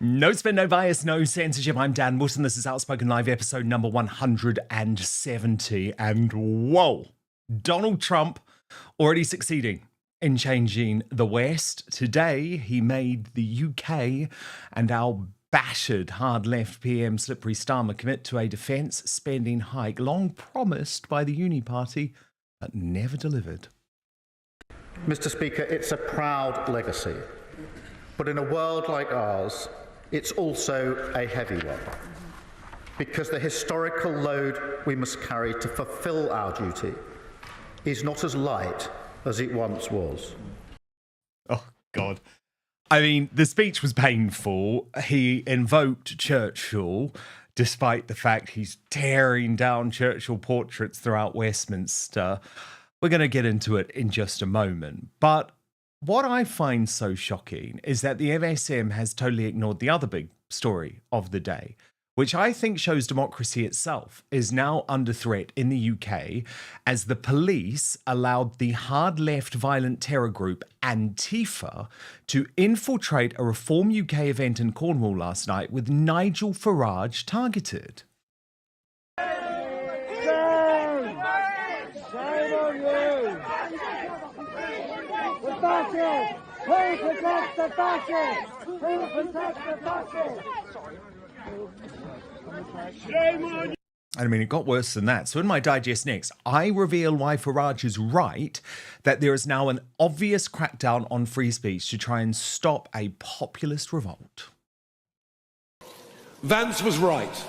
No spin, no bias, no censorship. I'm Dan Wootton. This is Outspoken Live episode number 170. And whoa, Donald Trump already succeeding in changing the West. Today, he made the UK and our battered hard left PM Slippery Starmer commit to a defence spending hike long promised by the Uni Party, but never delivered. Mr. Speaker, it's a proud legacy. But in a world like ours, it's also a heavy one, because the historical load we must carry to fulfil our duty is not as light as it once was. Oh, God. I mean, the speech was painful. He invoked Churchill, despite the fact he's tearing down Churchill portraits throughout Westminster. We're going to get into it in just a moment. But what I find so shocking is that the MSM has totally ignored the other big story of the day, which I think shows democracy itself is now under threat in the UK as the police allowed the hard left violent terror group Antifa to infiltrate a Reform UK event in Cornwall last night with Nigel Farage targeted. Fascists! Who protects the fascists? Who protects the fascists? Shame on you! I mean, it got worse than that. So in my digest next, I reveal why Farage is right that there is now an obvious crackdown on free speech to try and stop a populist revolt. Vance was right.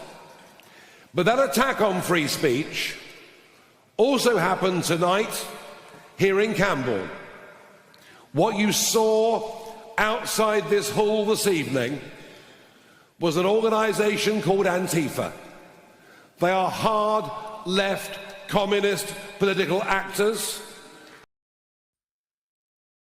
But that attack on free speech also happened tonight here in Campbell. What you saw outside this hall this evening was an organisation called Antifa. They are hard left communist political actors.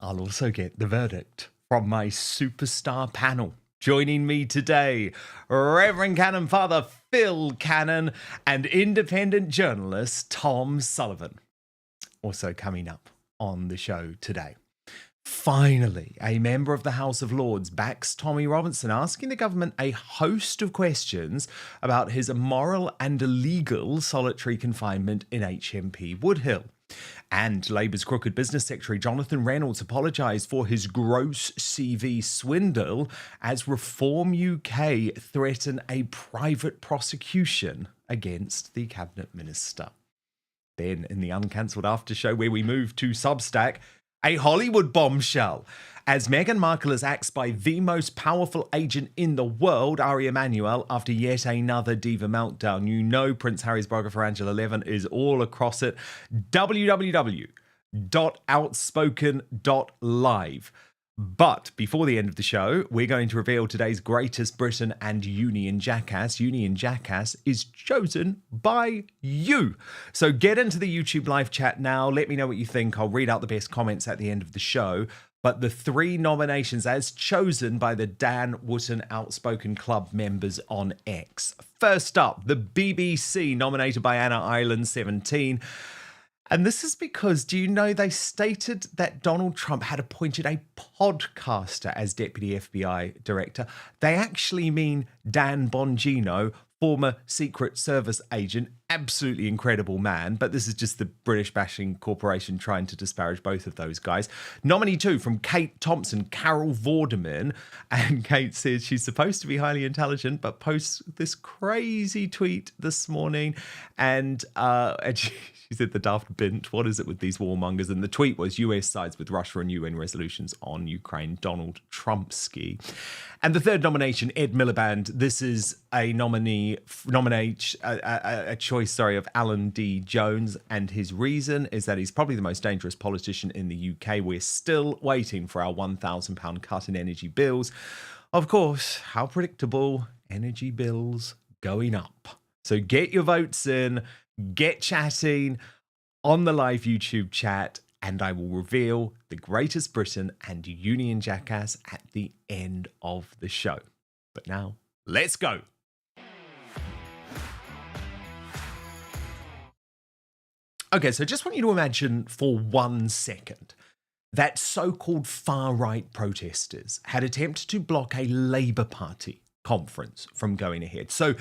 I'll also get the verdict from my superstar panel. Joining me today, Reverend Canon Father Phil Cannon and independent journalist Tom Sullivan. Also coming up on the show today. Finally, a member of the House of Lords backs Tommy Robinson, asking the government a host of questions about his immoral and illegal solitary confinement in HMP Woodhill. And Labour's crooked business secretary Jonathan Reynolds apologised for his gross CV swindle as Reform UK threaten a private prosecution against the cabinet minister. Then, in the Uncancelled Aftershow, where we move to Substack, a Hollywood bombshell, as Meghan Markle is axed by the most powerful agent in the world, Ari Emanuel, after yet another diva meltdown. You know Prince Harry's biographer Angela Levin is all across it. www.outspoken.live. But before the end of the show, we're going to reveal today's greatest Britain and Union jackass. Union jackass is chosen by you. So get into the YouTube live chat now. Let me know what you think. I'll read out the best comments at the end of the show. But the three nominations as chosen by the Dan Wootton Outspoken Club members on X. First up, the BBC, nominated by Anna Island 17. And this is because, do you know, they stated that Donald Trump had appointed a podcaster as deputy FBI director. They actually mean Dan Bongino, former Secret Service agent, absolutely incredible man. But this is just the British bashing corporation trying to disparage both of those guys. Nominee 2 from Kate Thompson, Carol Vorderman. And Kate says she's supposed to be highly intelligent, but posts this crazy tweet this morning. And she said, the daft bint, what is it with these warmongers? And the tweet was, US sides with Russia and UN resolutions on Ukraine, Donald Trumpski. And the third nomination, Ed Miliband. This is a choice of Alan D. Jones. And his reason is that he's probably the most dangerous politician in the UK. We're still waiting for our £1,000 cut in energy bills. Of course, how predictable, energy bills going up. So get your votes in. Get chatting on the live YouTube chat, and I will reveal the greatest Britain and Union jackass at the end of the show. But now, let's go. Okay, so just want you to imagine for 1 second that so-called far-right protesters had attempted to block a Labour Party conference from going ahead. So,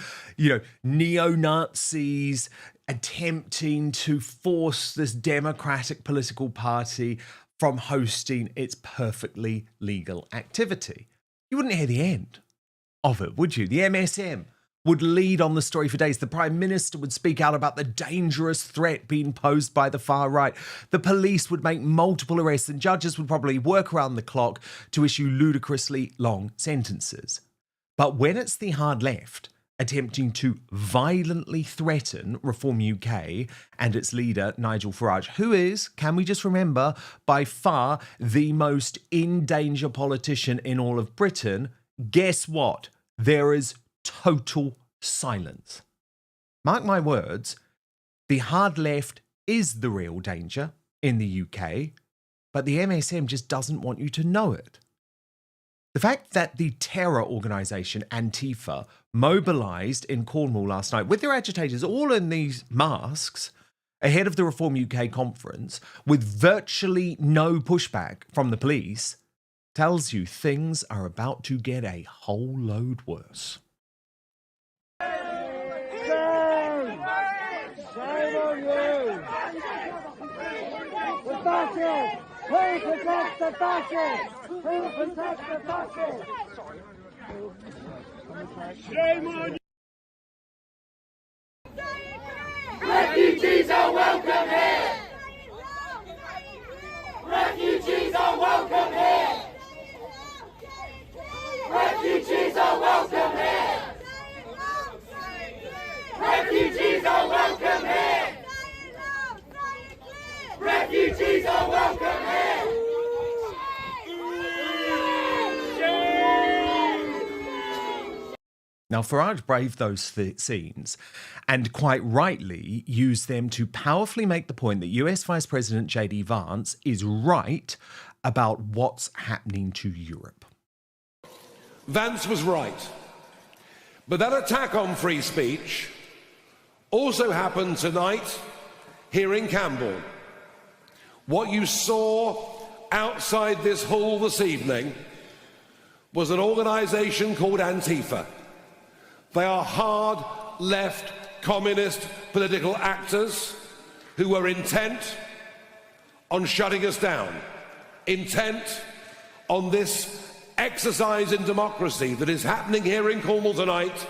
neo-Nazis attempting to force this democratic political party from hosting its perfectly legal activity. You wouldn't hear the end of it, would you? The MSM would lead on the story for days. The Prime Minister would speak out about the dangerous threat being posed by the far right. The police would make multiple arrests and judges would probably work around the clock to issue ludicrously long sentences. But when it's the hard left attempting to violently threaten Reform UK and its leader, Nigel Farage, who is, can we just remember, by far the most in danger politician in all of Britain, guess what? There is total silence. Mark my words, the hard left is the real danger in the UK, but the MSM just doesn't want you to know it. The fact that the terror organisation Antifa mobilised in Cornwall last night with their agitators all in these masks ahead of the Reform UK conference with virtually no pushback from the police tells you things are about to get a whole load worse. Shame on you! The fascists! Who protects the fascists? Who protects the fascists? Shame on you! Refugees are welcome here! Refugees are welcome here! Refugees are welcome here! Refugees are welcome here! Refugees are welcome here! Now, Farage braved those scenes and quite rightly used them to powerfully make the point that US Vice President J.D. Vance is right about what's happening to Europe. Vance was right. But that attack on free speech also happened tonight here in Camborne. What you saw outside this hall this evening was an organisation called Antifa. They are hard left communist political actors who were intent on shutting us down, intent on this exercise in democracy that is happening here in Cornwall tonight.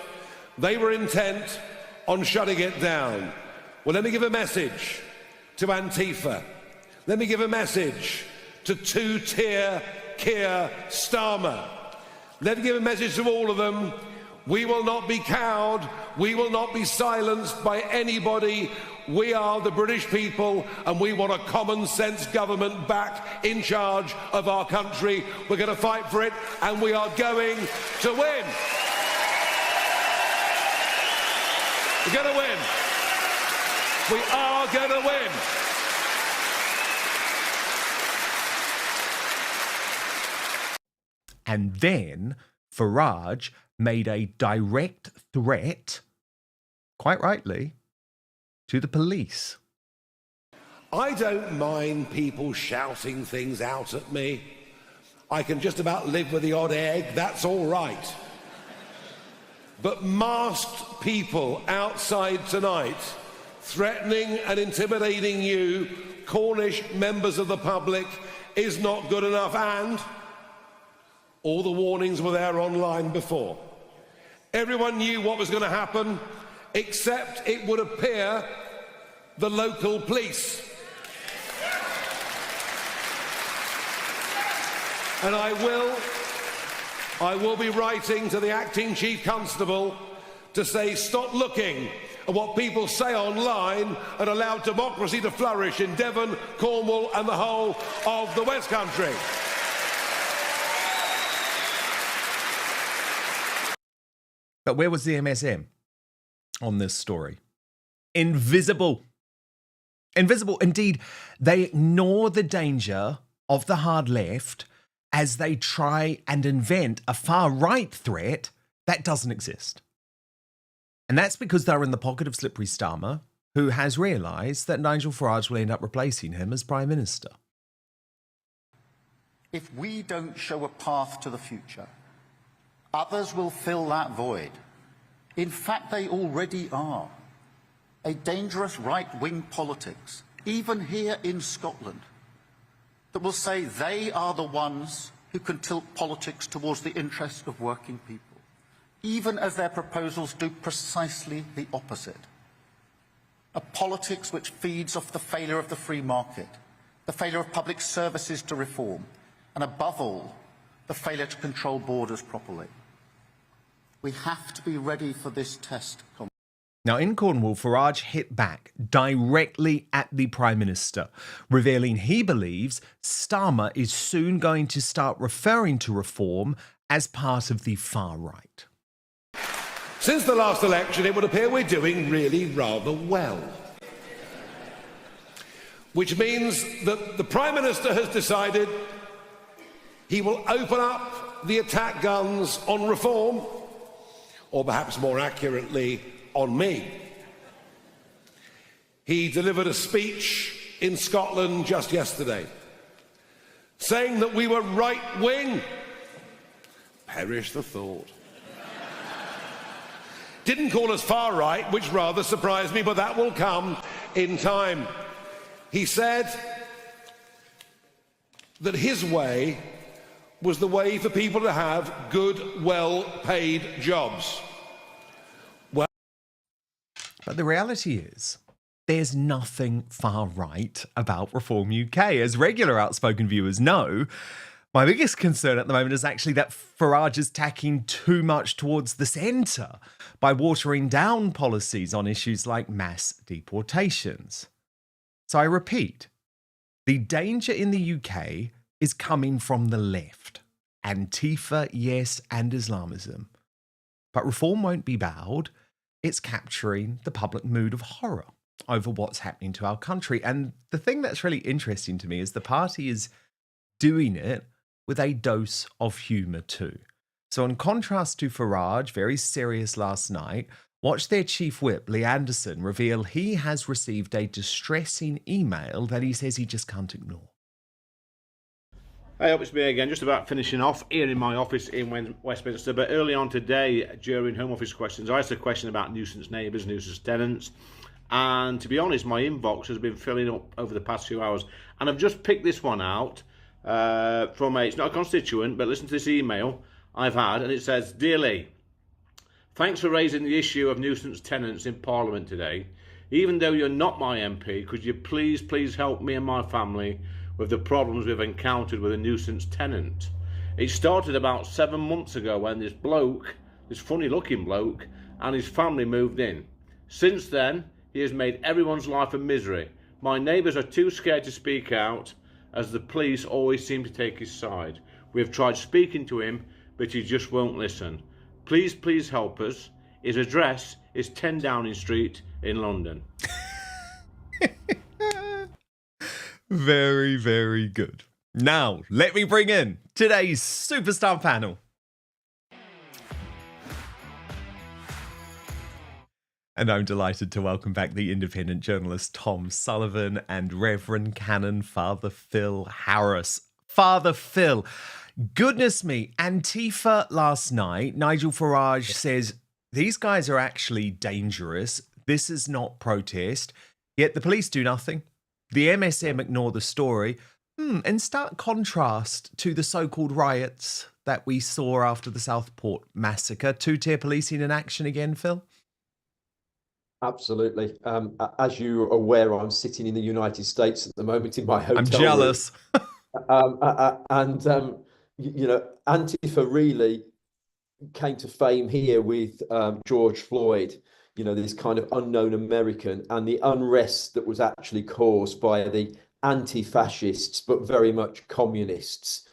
They were intent on shutting it down. Well, let me give a message to Antifa. Let me give a message to two-tier Keir Starmer. Let me give a message to all of them. We will not be cowed. We will not be silenced by anybody. We are the British people and we want a common sense government back in charge of our country. We're going to fight for it and we are going to win. We're going to win. We are going to win. And then Farage made a direct threat, quite rightly, to the police. I don't mind people shouting things out at me. I can just about live with the odd egg, that's all right. But masked people outside tonight, threatening and intimidating you, Cornish members of the public, is not good enough, and all the warnings were there online before. Everyone knew what was going to happen, except it would appear the local police. And I will be writing to the acting chief constable to say stop looking at what people say online and allow democracy to flourish in Devon, Cornwall and the whole of the West Country. But where was the MSM on this story? Invisible. Invisible. Indeed, they ignore the danger of the hard left as they try and invent a far-right threat that doesn't exist. And that's because they're in the pocket of slippery Starmer, who has realised that Nigel Farage will end up replacing him as Prime Minister. If we don't show a path to the future, others will fill that void. In fact, they already are. A dangerous right-wing politics, even here in Scotland, that will say they are the ones who can tilt politics towards the interests of working people, even as their proposals do precisely the opposite. A politics which feeds off the failure of the free market, the failure of public services to reform, and above all, the failure to control borders properly. We have to be ready for this test. Now, in Cornwall, Farage hit back directly at the Prime Minister, revealing he believes Starmer is soon going to start referring to reform as part of the far right. Since the last election, it would appear we're doing really rather well. Which means that the Prime Minister has decided he will open up the attack guns on reform, or perhaps more accurately, on me. He delivered a speech in Scotland just yesterday, saying that we were right-wing. Perish the thought. Didn't call us far right, which rather surprised me, but that will come in time. He said that his way was the way for people to have good, well-paid jobs. But the reality is, there's nothing far right about Reform UK. As regular Outspoken viewers know, my biggest concern at the moment is actually that Farage is tacking too much towards the centre by watering down policies on issues like mass deportations. So I repeat, the danger in the UK is coming from the left. Antifa, yes, and Islamism. But reform won't be bowed. It's capturing the public mood of horror over what's happening to our country. And the thing that's really interesting to me is the party is doing it with a dose of humour too. So in contrast to Farage, very serious last night, watch their chief whip, Lee Anderson, reveal he has received a distressing email that he says he just can't ignore. Hey up, it's me again, just about finishing off here in my office in Westminster. But early on today, during Home Office questions, I asked a question about nuisance neighbours, nuisance tenants. And to be honest, my inbox has been filling up over the past few hours. And I've just picked this one out from it's not a constituent, but listen to this email I've had. And it says, "Dear Lee, thanks for raising the issue of nuisance tenants in Parliament today. Even though you're not my MP, could you please help me and my family with the problems we've encountered with a nuisance tenant? It started about 7 months ago when this bloke, this funny looking bloke, and his family moved in. Since then, he has made everyone's life a misery. My neighbours are too scared to speak out, as the police always seem to take his side. We have tried speaking to him, but he just won't listen. Please help us. His address is 10 Downing Street in London." Very, very good. Now, let me bring in today's superstar panel. And I'm delighted to welcome back the independent journalist Tom Sullivan and Reverend Canon Father Phil Harris. Father Phil, goodness me, Antifa last night, Nigel Farage says these guys are actually dangerous. This is not protest. Yet the police do nothing. The MSM ignore the story. In stark contrast to the so-called riots that we saw after the Southport massacre. Two-tier policing in action again, Phil? Absolutely. As you're aware, I'm sitting in the United States at the moment in my hotel I'm jealous. You know, Antifa really came to fame here with George Floyd, you know, this kind of unknown American, and the unrest that was actually caused by the anti-fascists, but very much communists.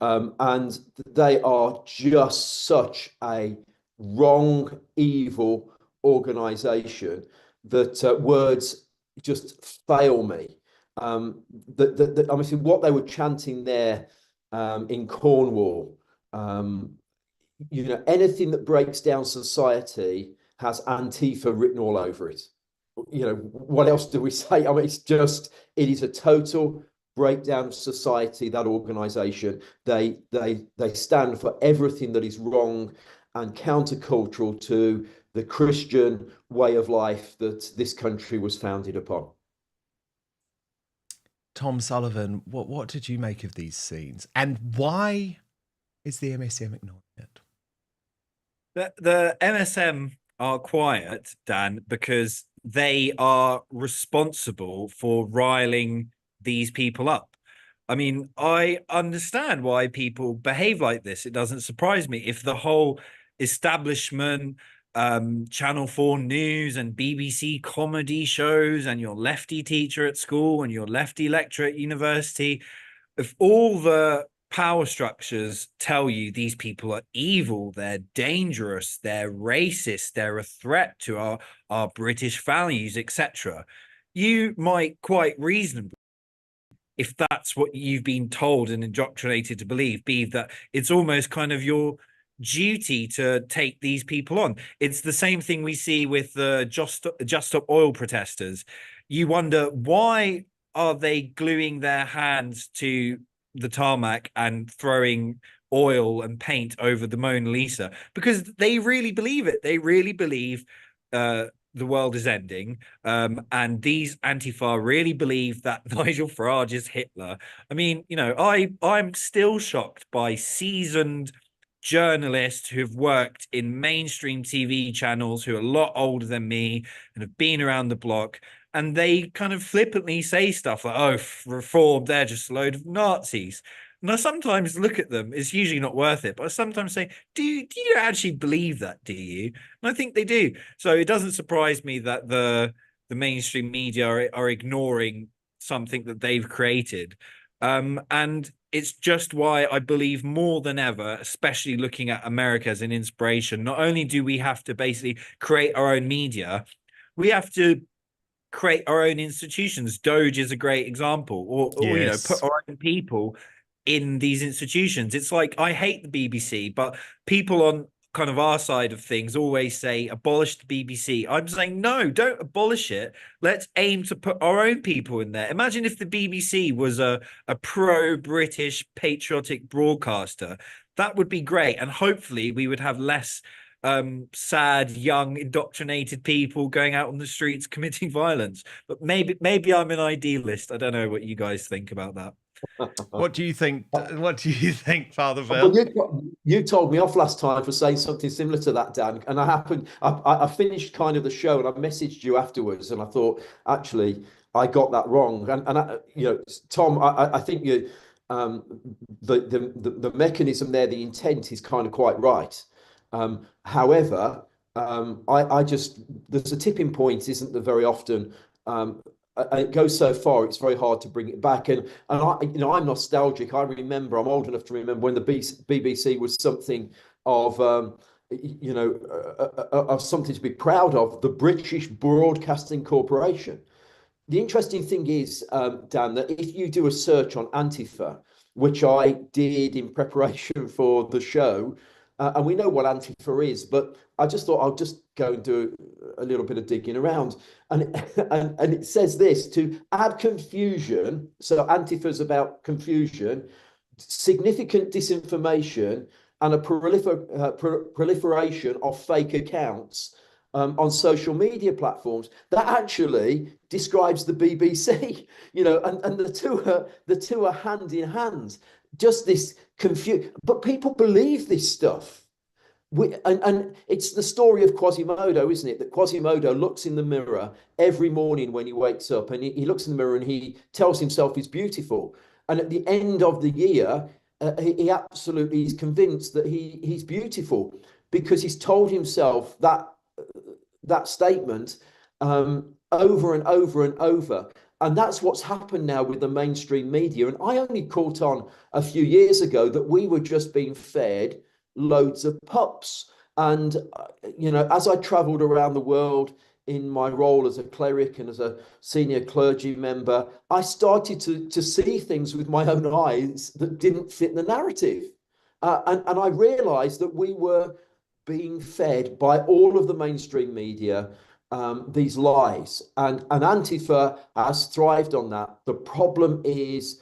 And they are just such a wrong, evil organisation that words just fail me. I mean, what they were chanting there in Cornwall, you know, anything that breaks down society has Antifa written all over it. You know, what else do we say? I mean, it is a total break down society, that organization. They stand for everything that is wrong and countercultural to the Christian way of life that this country was founded upon. Tom Sullivan, what did you make of these scenes? And why is the MSM ignoring it? The MSM are quiet, Dan, because they are responsible for riling these people up. I mean, I understand why people behave like this. It doesn't surprise me. If the whole establishment, Channel 4 news and BBC comedy shows and your lefty teacher at school and your lefty lecturer at university, if all the power structures tell you these people are evil, they're dangerous, they're racist, they're a threat to our British values, etc., you might quite reasonably, if that's what you've been told and indoctrinated to believe that it's almost kind of your duty to take these people on. It's the same thing we see with the Just Stop Oil protesters. You wonder, why are they gluing their hands to the tarmac and throwing oil and paint over the Mona Lisa? Because they really believe it. They really believe the world is ending, and these Antifa really believe that Nigel Farage is Hitler. I mean, you know, I'm still shocked by seasoned journalists who've worked in mainstream TV channels, who are a lot older than me and have been around the block, and they kind of flippantly say stuff like, oh, reform, they're just a load of Nazis. And I sometimes look at them, it's usually not worth it, but I sometimes say, do you actually believe that, do you? And I think they do. So it doesn't surprise me that the mainstream media are ignoring something that they've created. And it's just why I believe more than ever, especially looking at America as an inspiration, not only do we have to basically create our own media, we have to create our own institutions. Doge is a great example, or Yes. You know, put our own people in these institutions. It's like, I hate the BBC, but people on kind of our side of things always say abolish the BBC. I'm saying no, don't abolish it. Let's aim to put our own people in there. Imagine if the BBC was a pro-British patriotic broadcaster. That would be great, and hopefully we would have less sad, young, indoctrinated people going out on the streets committing violence. But maybe I'm an idealist. I don't know what you guys think about that. What do you think? What do you think, Father Phil? Well, you told me off last time for saying something similar to that, Dan. And I finished kind of the show, and I messaged you afterwards, and I thought, actually, I got that wrong. And you know, Tom, I think you the mechanism there, the intent is kind of quite right. However, I just, there's a tipping point, isn't there, very often. It goes so far, it's very hard to bring it back. And I, you know, I'm nostalgic. I remember, I'm old enough to remember when the BBC was something of, you know, of something to be proud of, the British Broadcasting Corporation. The interesting thing is, Dan, that if you do a search on Antifa, which I did in preparation for the show, and we know what Antifa is, but I just thought I'll just go and do a little bit of digging around. And it says this: to add confusion, so Antifa's about confusion, significant disinformation, and a proliferation of fake accounts on social media platforms. That actually describes the BBC, you know, and the two are hand in hand. Just this confusion, but people believe this stuff. And it's the story of Quasimodo, isn't it? That Quasimodo looks in the mirror every morning when he wakes up, and he looks in the mirror and he tells himself he's beautiful. And at the end of the year, he absolutely is convinced that he's beautiful, because he's told himself that statement over and over and over. And that's what's happened now with the mainstream media. And I only caught on a few years ago that we were just being fed loads of pups. And, you know, as I traveled around the world in my role as a cleric and as a senior clergy member, I started to see things with my own eyes that didn't fit the narrative. And I realized that we were being fed by all of the mainstream media these lies. And Antifa has thrived on that. The problem is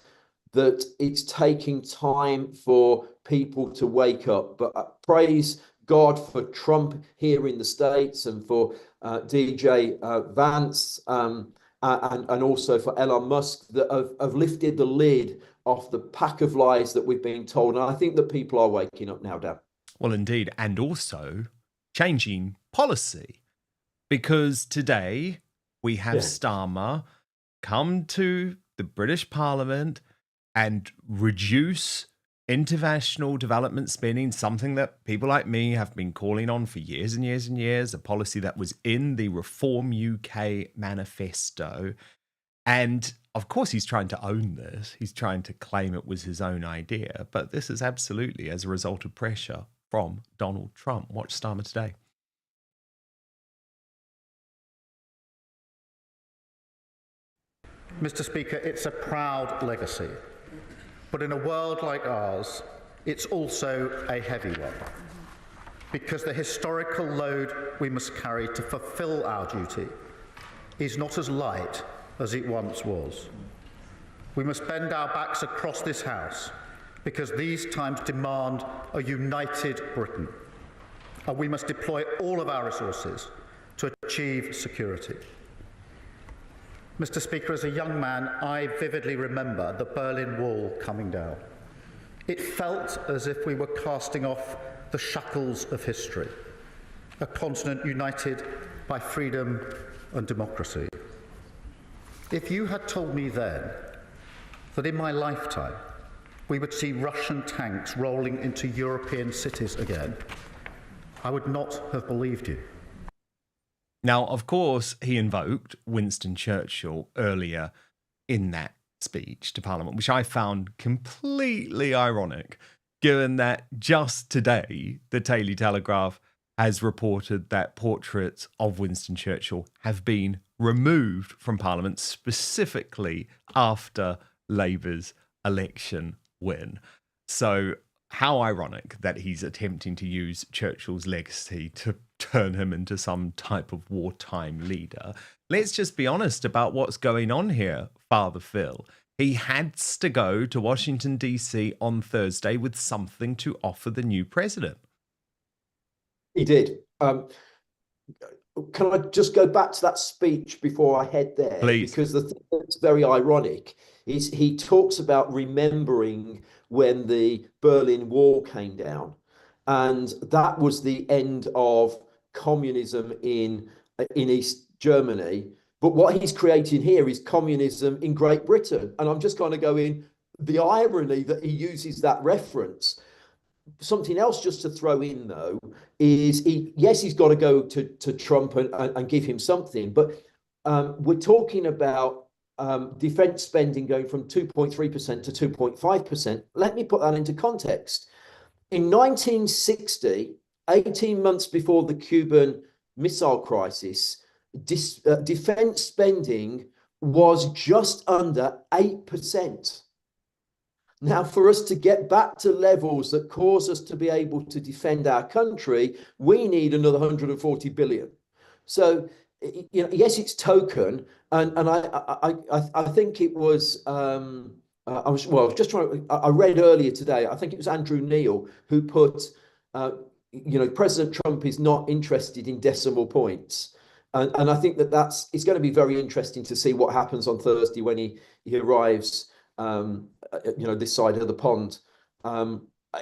that it's taking time for people to wake up. But praise God for Trump here in the States, and for DJ Vance, and also for Elon Musk, that have lifted the lid off the pack of lies that we've been told. And I think that people are waking up now, Dan. Well, indeed. And also changing policy. Because today we have Starmer come to the British Parliament and reduce international development spending, something that people like me have been calling on for years and years and years, a policy that was in the Reform UK manifesto. And of course, he's trying to own this. He's trying to claim it was his own idea. But this is absolutely as a result of pressure from Donald Trump. Watch Starmer today. Mr. Speaker, it's a proud legacy. But in a world like ours, it's also a heavy one. Because the historical load we must carry to fulfill our duty is not as light as it once was. We must bend our backs across this House because these times demand a united Britain. And we must deploy all of our resources to achieve security. Mr. Speaker, as a young man, I vividly remember the Berlin Wall coming down. It felt as if we were casting off the shackles of history, a continent united by freedom and democracy. If you had told me then that in my lifetime we would see Russian tanks rolling into European cities again, I would not have believed you. Now, of course, he invoked Winston Churchill earlier in that speech to Parliament, which I found completely ironic, given that just today, the Daily Telegraph has reported that portraits of Winston Churchill have been removed from Parliament, specifically after Labour's election win. So how ironic that he's attempting to use Churchill's legacy to turn him into some type of wartime leader. Let's just be honest about what's going on here, Father Phil. He had to go to Washington, D.C. on Thursday with something to offer the new president. He did. Can I just go back to that speech before I head there? Please. Because the thing that's very ironic is he talks about remembering when the Berlin Wall came down, and that was the end of communism in East Germany. But what he's creating here is communism in Great Britain. And I'm just kind of going, the irony that he uses that reference. Something else just to throw in, though, is he's got to go to Trump and give him something. But we're talking about defense spending going from 2.3% to 2.5%. Let me put that into context. In 1960, 18 months before the Cuban Missile Crisis, defense spending was just under 8%. Now, for us to get back to levels that cause us to be able to defend our country, we need another 140 billion. So, you know, yes, it's token, and I think it was. I read earlier today. I think it was Andrew Neil who put, President Trump is not interested in decimal points. And I think it's going to be very interesting to see what happens on Thursday when he arrives, this side of the pond.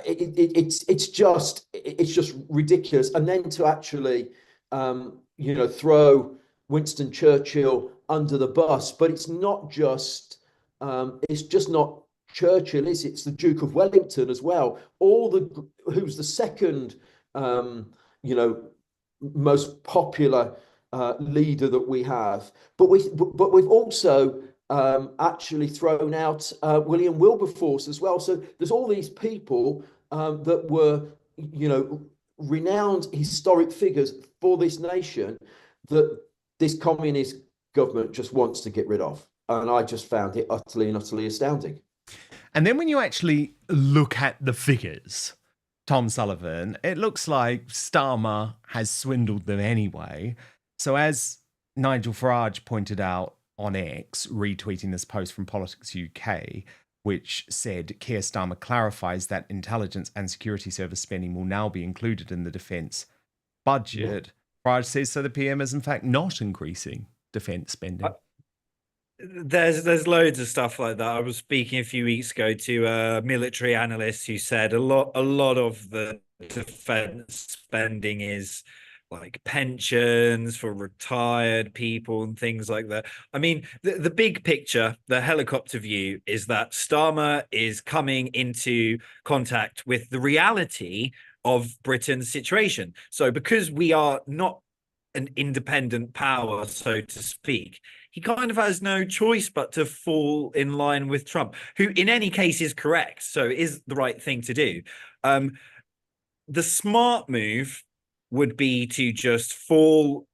It's just ridiculous. And then to actually, throw Winston Churchill under the bus, but it's just not Churchill, is it? It's the Duke of Wellington as well. Who's the second, most popular leader that we have, but we've also actually thrown out William Wilberforce as well. So there's all these people that were, renowned historic figures for this nation that this communist government just wants to get rid of, and I just found it utterly and utterly astounding. And then when you actually look at the figures, Tom Sullivan, it looks like Starmer has swindled them anyway. So as Nigel Farage pointed out on X, retweeting this post from Politics UK, which said Keir Starmer clarifies that intelligence and security service spending will now be included in the defence budget. Farage says so the PM is in fact not increasing defence spending. There's loads of stuff like that. I was speaking a few weeks ago to a military analyst who said a lot of the defence spending is like pensions for retired people and things like that. I mean, the big picture, the helicopter view, is that Starmer is coming into contact with the reality of Britain's situation. So because we are not an independent power, so to speak, he kind of has no choice but to fall in line with Trump, who in any case is correct, so is the right thing to do. The smart move would be to just fall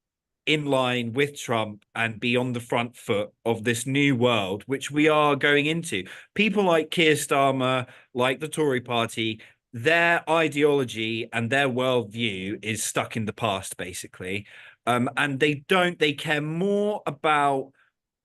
in line with Trump and be on the front foot of this new world, which we are going into. People like Keir Starmer, like the Tory party, their ideology and their worldview is stuck in the past, basically. And they care more about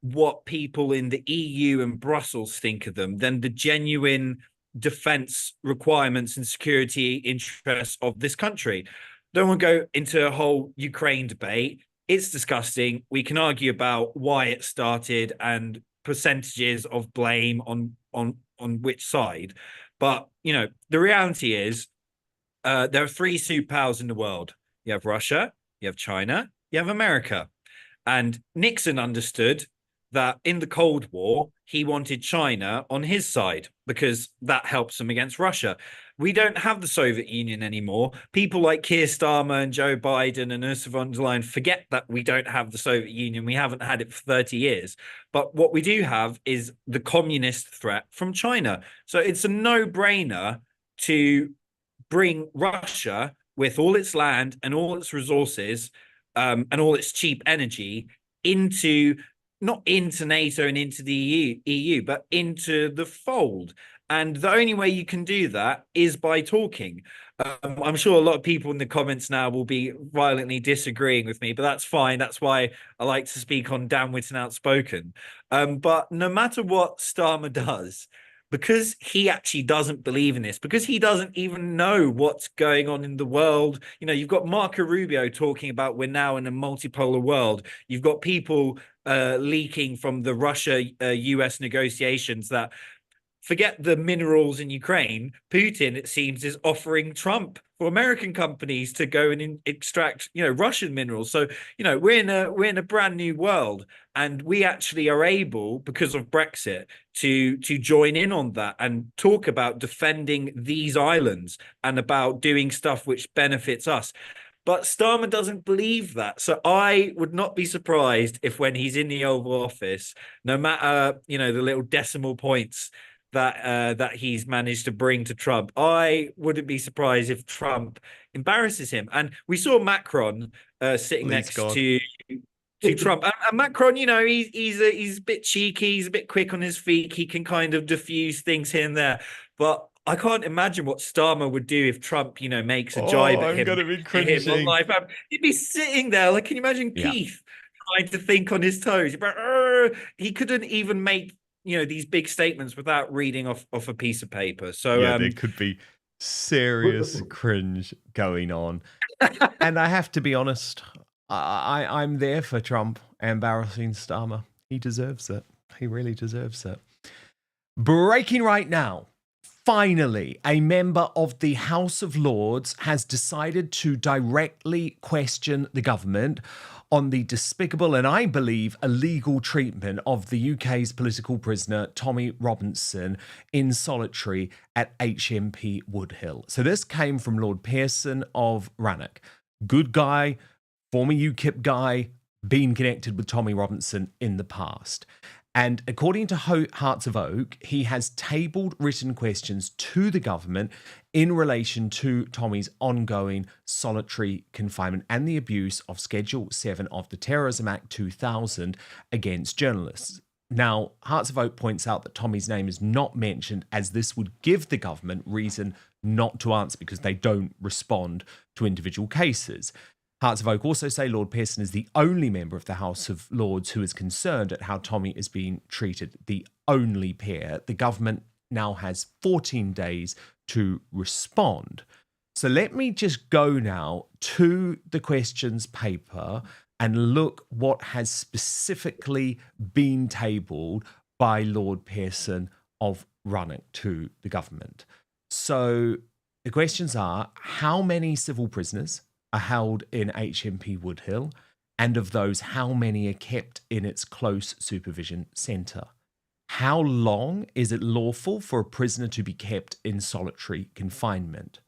what people in the EU and Brussels think of them than the genuine defense requirements and security interests of this country. Don't want to go into a whole Ukraine debate. It's disgusting. We can argue about why it started and percentages of blame on which side. But, you know, the reality is there are three superpowers in the world. You have Russia, you have China, you have America. And Nixon understood that in the Cold War, he wanted China on his side because that helps him against Russia. We don't have the Soviet Union anymore. People like Keir Starmer and Joe Biden and Ursula von der Leyen forget that we don't have the Soviet Union. We haven't had it for 30 years. But what we do have is the communist threat from China. So it's a no-brainer to bring Russia with all its land and all its resources and all its cheap energy not into NATO and into the EU, but into the fold. And the only way you can do that is by talking. I'm sure a lot of people in the comments now will be violently disagreeing with me, but that's fine. That's why I like to speak on Damn Wit and Outspoken. But no matter what Starmer does, because he actually doesn't believe in this, because he doesn't even know what's going on in the world. You know, you've got Marco Rubio talking about we're now in a multipolar world. You've got people leaking from the Russia-US negotiations that forget the minerals in Ukraine. Putin, it seems, is offering Trump for American companies to go and extract, Russian minerals. So, we're in a brand new world, and we actually are able, because of Brexit, to join in on that and talk about defending these islands and about doing stuff which benefits us. But Starmer doesn't believe that. So I would not be surprised if when he's in the Oval Office, no matter, the little decimal points that he's managed to bring to Trump, I wouldn't be surprised if Trump embarrasses him. And we saw Macron sitting next to Trump. And Macron, he's a bit cheeky, he's a bit quick on his feet. He can kind of diffuse things here and there. But I can't imagine what Starmer would do if Trump, makes a jibe at him. I'm going to be cringing. He'd be sitting there, like, can you imagine Keith trying to think on his toes? He couldn't even make these big statements without reading off a piece of paper. So there could be serious cringe going on. And I have to be honest, I'm there for Trump embarrassing Starmer. He deserves it. He really deserves it. Breaking right now. Finally, a member of the House of Lords has decided to directly question the government on the despicable and, I believe, illegal treatment of the UK's political prisoner Tommy Robinson in solitary at HMP Woodhill. So this came from Lord Pearson of Rannoch. Good guy, former UKIP guy, been connected with Tommy Robinson in the past. And according to Hearts of Oak, he has tabled written questions to the government in relation to Tommy's ongoing solitary confinement and the abuse of Schedule 7 of the Terrorism Act 2000 against journalists. Now, Hearts of Oak points out that Tommy's name is not mentioned, as this would give the government reason not to answer because they don't respond to individual cases. Hearts of Oak also say Lord Pearson is the only member of the House of Lords who is concerned at how Tommy is being treated. The only peer. The government now has 14 days to respond. So let me just go now to the questions paper and look what has specifically been tabled by Lord Pearson of running to the government. So the questions are, how many civil prisoners are held in HMP Woodhill? And of those, how many are kept in its close supervision centre? How long is it lawful for a prisoner to be kept in solitary confinement?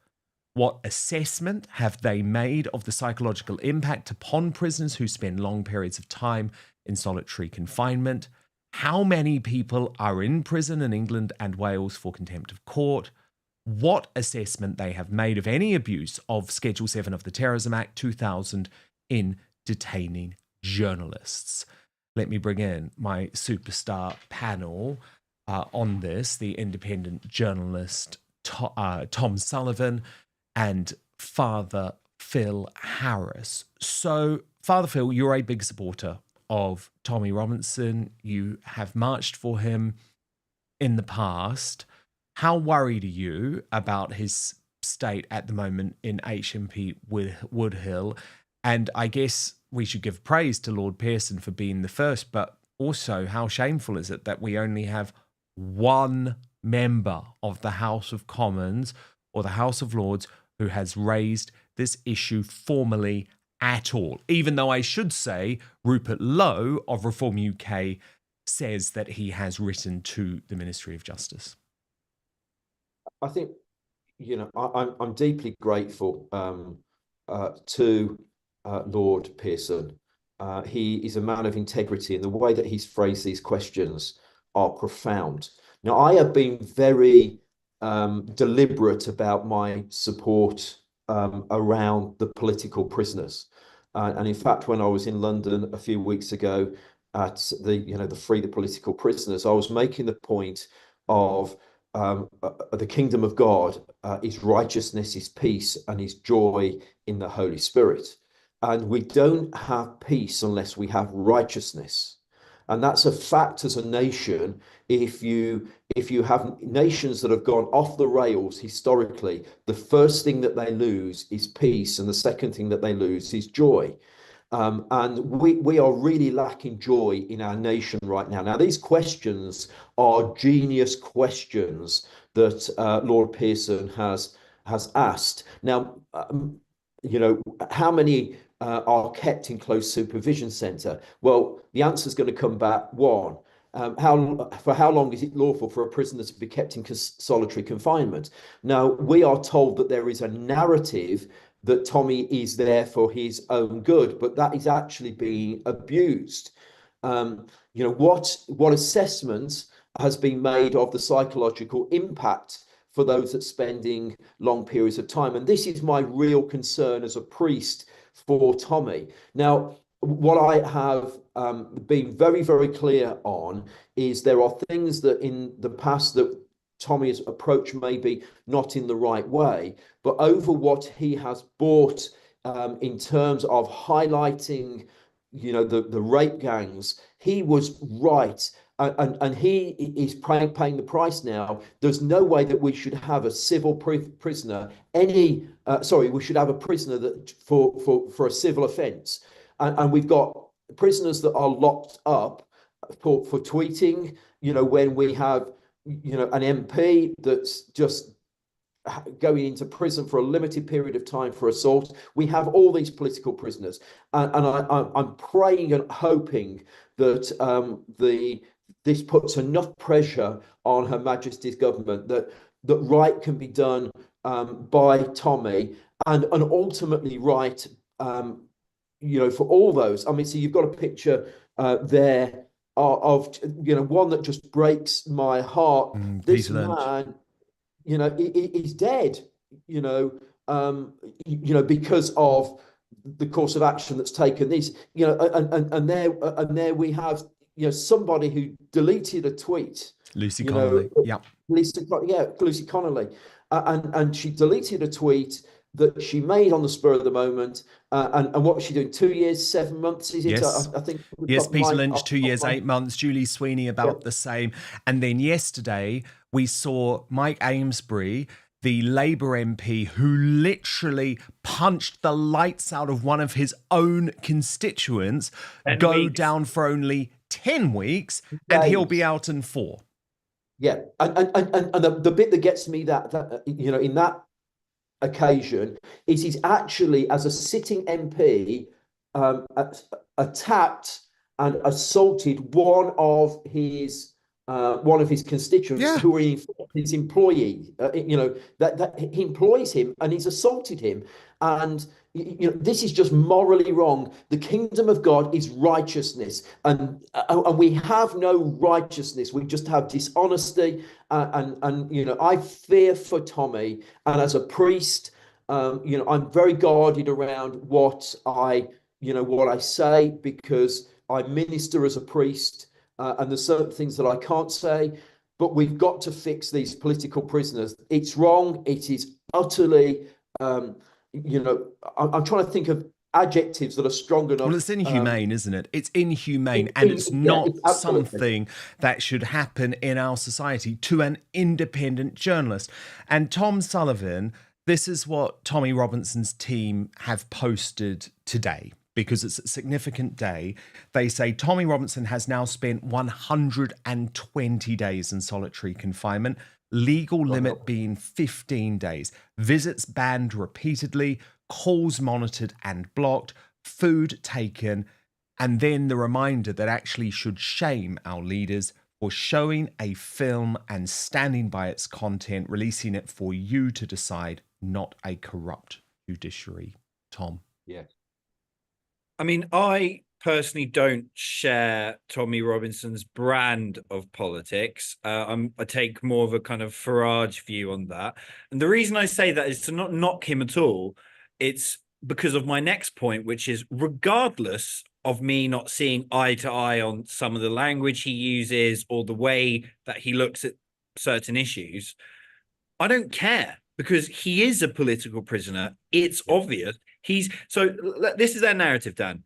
What assessment have they made of the psychological impact upon prisoners who spend long periods of time in solitary confinement? How many people are in prison in England and Wales for contempt of court? What assessment they have made of any abuse of Schedule 7 of the Terrorism Act 2000 in detaining journalists? Let me bring in my superstar panel on this, the independent journalist Tom Sullivan and Father Phil Harris. So, Father Phil, you're a big supporter of Tommy Robinson. You have marched for him in the past. How worried are you about his state at the moment in HMP Woodhill? And I guess we should give praise to Lord Pearson for being the first, but also how shameful is it that we only have one member of the House of Commons or the House of Lords who has raised this issue formally at all, even though I should say Rupert Lowe of Reform UK says that he has written to the Ministry of Justice. I think, I'm deeply grateful to Lord Pearson. He is a man of integrity, and the way that he's phrased these questions are profound. Now, I have been very deliberate about my support around the political prisoners. And in fact, when I was in London a few weeks ago at the Free the Political Prisoners, I was making the point of the kingdom of God is righteousness, is peace, and is joy in the Holy Spirit. And we don't have peace unless we have righteousness. And that's a fact as a nation. If you have nations that have gone off the rails historically, the first thing that they lose is peace, and the second thing that they lose is joy. And we are really lacking joy in our nation right now. Now, these questions are genius questions that Lord Pearson has asked. Now, how many are kept in close supervision centre? Well, the answer is going to come back one. For how long is it lawful for a prisoner to be kept in solitary confinement? Now, we are told that there is a narrative that Tommy is there for his own good, but that is actually being abused. What assessment has been made of the psychological impact for those that spending long periods of time? And this is my real concern as a priest for Tommy. Now, what I have been very, very clear on is there are things that in the past that Tommy's approach may be not in the right way, but over what he has brought in terms of highlighting, the rape gangs, he was right. And he is paying the price now. There's no way that we should have a civil prisoner, we should have a prisoner that for a civil offence. And we've got prisoners that are locked up for tweeting, when we have, an MP that's just going into prison for a limited period of time for assault. We have all these political prisoners. And I'm praying and hoping that this puts enough pressure on Her Majesty's government that right can be done by Tommy and ultimately right, for all those. I mean, so you've got a picture there of one that just breaks my heart. This man, he's dead. Because of the course of action that's taken. These, and there we have. Somebody who deleted a tweet. Lucy Connolly. Lucy Connolly. And she deleted a tweet that she made on the spur of the moment. And what was she doing? 2 years, 7 months, is it? Yes. I think. Yes, Peter Lynch, 2 years, 8 months. Julie Sweeney, about the same. And then yesterday, we saw Mike Amesbury, the Labour MP, who literally punched the lights out of one of his own constituents, go down for only 10 weeks, and he'll be out in 4. Yeah, and the bit that gets me that in that occasion is he's actually, as a sitting MP, attacked and assaulted one of his constituents who are his employee. That he employs him, and he's assaulted him. And this is just morally wrong. The kingdom of God is righteousness, and we have no righteousness. We just have dishonesty. And I fear for Tommy, and as a priest, I'm very guarded around what I say, because I minister as a priest, and there's certain things that I can't say. But we've got to fix these political prisoners. It's wrong. It is utterly. I'm trying to think of adjectives that are strong enough. Well, it's inhumane, isn't it? It's inhumane, and it's not something that should happen in our society to an independent journalist. And Tom Sullivan, this is what Tommy Robinson's team have posted today, because it's a significant day. They say Tommy Robinson has now spent 120 days in solitary confinement, legal limit being 15 days, visits banned repeatedly, calls monitored and blocked, food taken, and then the reminder that actually should shame our leaders for showing a film and standing by its content, releasing it for you to decide, not a corrupt judiciary. Tom? Yeah. I mean, I personally don't share Tommy Robinson's brand of politics. I take more of a kind of Farage view on that. And the reason I say that is to not knock him at all. It's because of my next point, which is, regardless of me not seeing eye to eye on some of the language he uses or the way that he looks at certain issues, I don't care, because he is a political prisoner. It's obvious. So this is their narrative, Dan.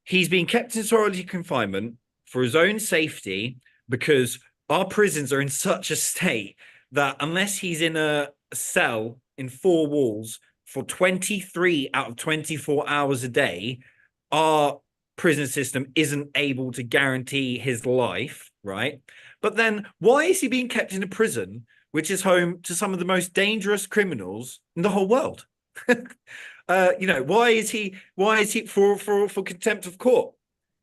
He's been kept in solitary confinement for his own safety, because our prisons are in such a state that unless he's in a cell in 4 walls for 23 out of 24 hours a day, our prison system isn't able to guarantee his life, right? But then why is he being kept in a prison which is home to some of the most dangerous criminals in the whole world? Why is he for contempt of court?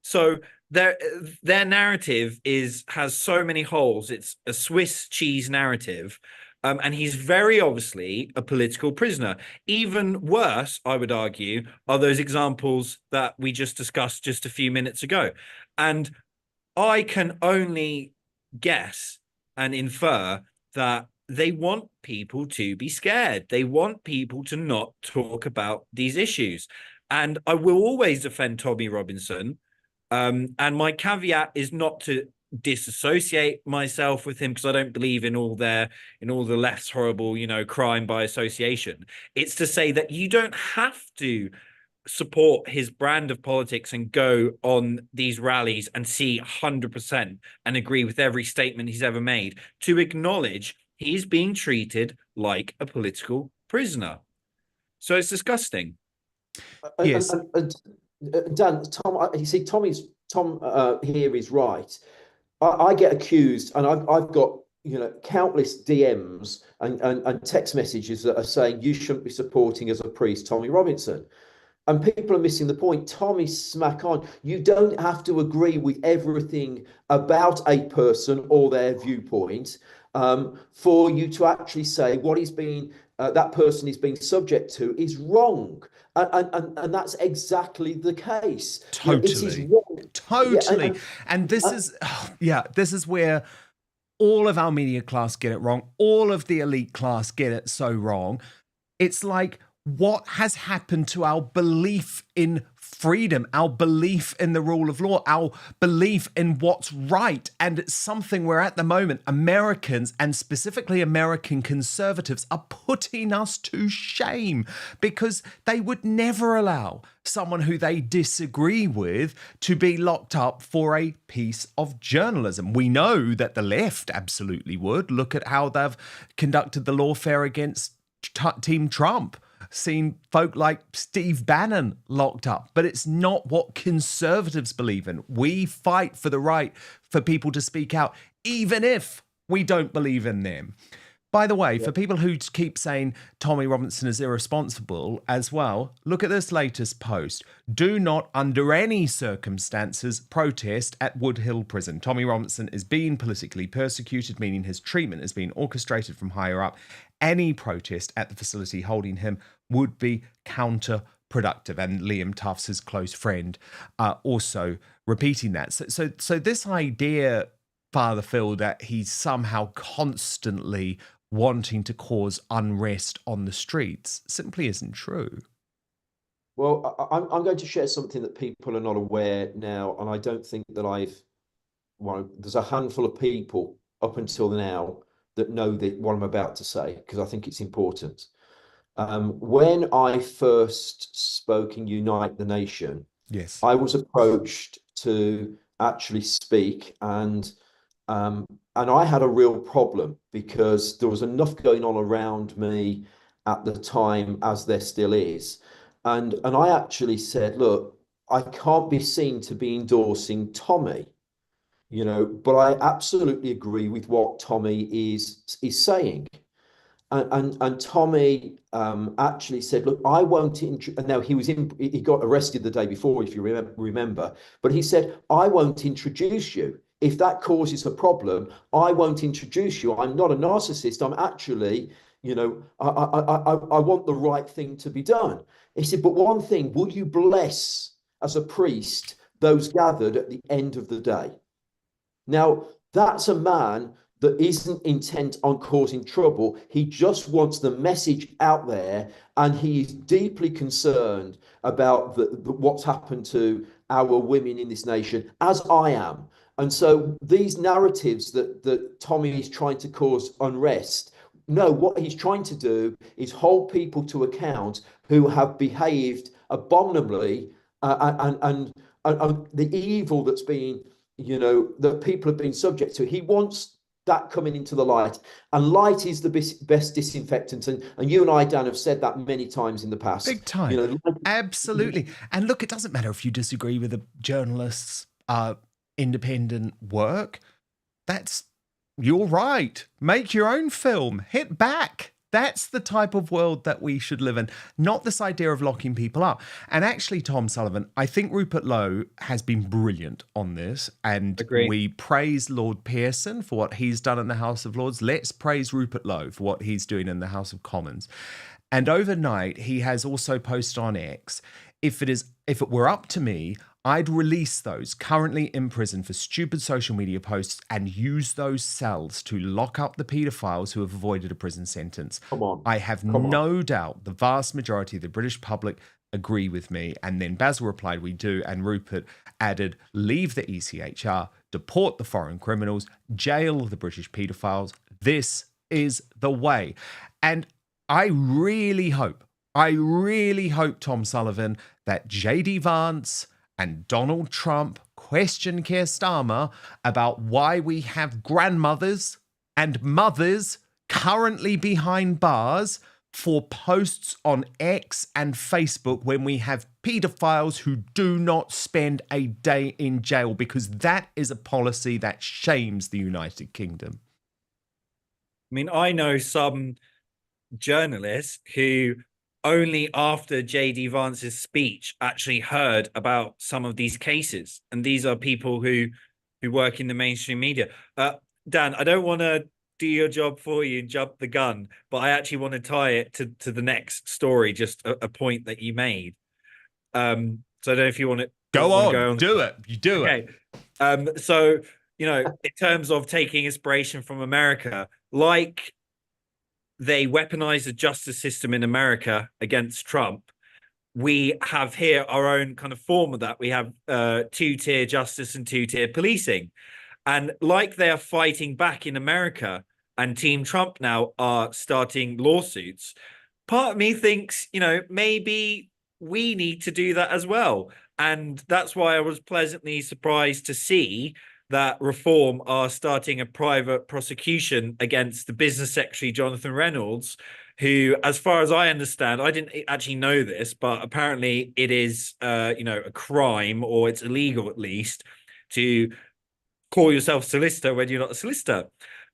So their narrative has so many holes. It's a Swiss cheese narrative. And he's very obviously a political prisoner. Even worse, I would argue, are those examples that we just discussed just a few minutes ago. And I can only guess and infer that they want people to be scared. They want people to not talk about these issues. And I will always defend Tommy Robinson. And my caveat is not to disassociate myself with him, because I don't believe in all the left's horrible, crime by association. It's to say that you don't have to support his brand of politics and go on these rallies and see 100% and agree with every statement he's ever made to acknowledge he's being treated like a political prisoner. So it's disgusting. Yes. Dan, Tom, you see, Tom here is right. I get accused, and I've got countless DMs and text messages that are saying you shouldn't be supporting, as a priest, Tommy Robinson. And people are missing the point. Tommy's smack on. You don't have to agree with everything about a person or their viewpoint for you to actually say what that person is being subject to is wrong. And that's exactly the case. Totally. It is wrong. Totally. Yeah, and this is where all of our media class get it wrong. All of the elite class get it so wrong. It's like, what has happened to our belief in freedom, our belief in the rule of law, our belief in what's right. And it's something where at the moment, Americans and specifically American conservatives are putting us to shame because they would never allow someone who they disagree with to be locked up for a piece of journalism. We know that the left absolutely would. Look at how they've conducted the lawfare against Team Trump. Seen folk like Steve Bannon locked up, but it's not what conservatives believe in. We fight for the right for people to speak out, even if we don't believe in them. By the way, for people who keep saying Tommy Robinson is irresponsible as well, look at this latest post. Do not, under any circumstances, protest at Woodhill prison. Tommy Robinson is being politically persecuted, meaning his treatment is being orchestrated from higher up. Any protest at the facility holding him would be counterproductive. And Liam Tufts, his close friend, also repeating that. So this idea, Father Phil, that he's somehow constantly wanting to cause unrest on the streets simply isn't true. Well, I'm going to share something that people are not aware now, and I don't think that there's a handful of people up until now that know what I'm about to say, because I think it's important. When I first spoke in Unite the Nation, yes, I was approached to actually speak, and I had a real problem because there was enough going on around me at the time, as there still is. And I actually said, look, I can't be seen to be endorsing Tommy, but I absolutely agree with what Tommy is saying. And Tommy actually said, look, I won't. Now he got arrested the day before, if you remember, but he said, I won't introduce you. If that causes a problem, I won't introduce you. I'm not a narcissist. I'm actually, I want the right thing to be done. He said, but one thing, would you bless as a priest those gathered at the end of the day? Now, that's a man that isn't intent on causing trouble. He just wants the message out there, and he is deeply concerned about what's happened to our women in this nation, as I am. And so these narratives that Tommy is trying to cause unrest, no, what he's trying to do is hold people to account who have behaved abominably, and the evil that's been, that people have been subject to. He wants that coming into the light, and light is the best disinfectant. And you and I, Dan, have said that many times in the past. Big time. Absolutely. And look, it doesn't matter if you disagree with a journalist's independent work. You're right. Make your own film. Hit back. That's the type of world that we should live in, not this idea of locking people up. And actually, Tom Sullivan, I think Rupert Lowe has been brilliant on this. And Agreed. We praise Lord Pearson for what he's done in the House of Lords. Let's praise Rupert Lowe for what he's doing in the House of Commons. And overnight, he has also posted on X, if it were up to me, I'd release those currently in prison for stupid social media posts and use those cells to lock up the paedophiles who have avoided a prison sentence. I have no doubt the vast majority of the British public agree with me. And then Basil replied, we do. And Rupert added, leave the ECHR, deport the foreign criminals, jail the British paedophiles. This is the way. And I really hope, Tom Sullivan, that JD Vance and Donald Trump question Keir Starmer about why we have grandmothers and mothers currently behind bars for posts on X and Facebook when we have paedophiles who do not spend a day in jail, because that is a policy that shames the United Kingdom. I mean, I know some journalists who only after JD Vance's speech actually heard about some of these cases. And these are people who work in the mainstream media. Dan, I don't want to do your job for you and jump the gun, but I actually want to tie it to the next story, just a point that you made. So I don't know if you want to go on. Do it. You do it. So, in terms of taking inspiration from America, like they weaponize the justice system in America against Trump, we have here our own kind of form of that. We have two-tier justice and two-tier policing. And like they are fighting back in America and Team Trump now are starting lawsuits, part of me thinks, maybe we need to do that as well. And that's why I was pleasantly surprised to see that Reform are starting a private prosecution against the business secretary, Jonathan Reynolds, who, as far as I understand, I didn't actually know this, but apparently it is, a crime, or it's illegal at least, to call yourself solicitor when you're not a solicitor.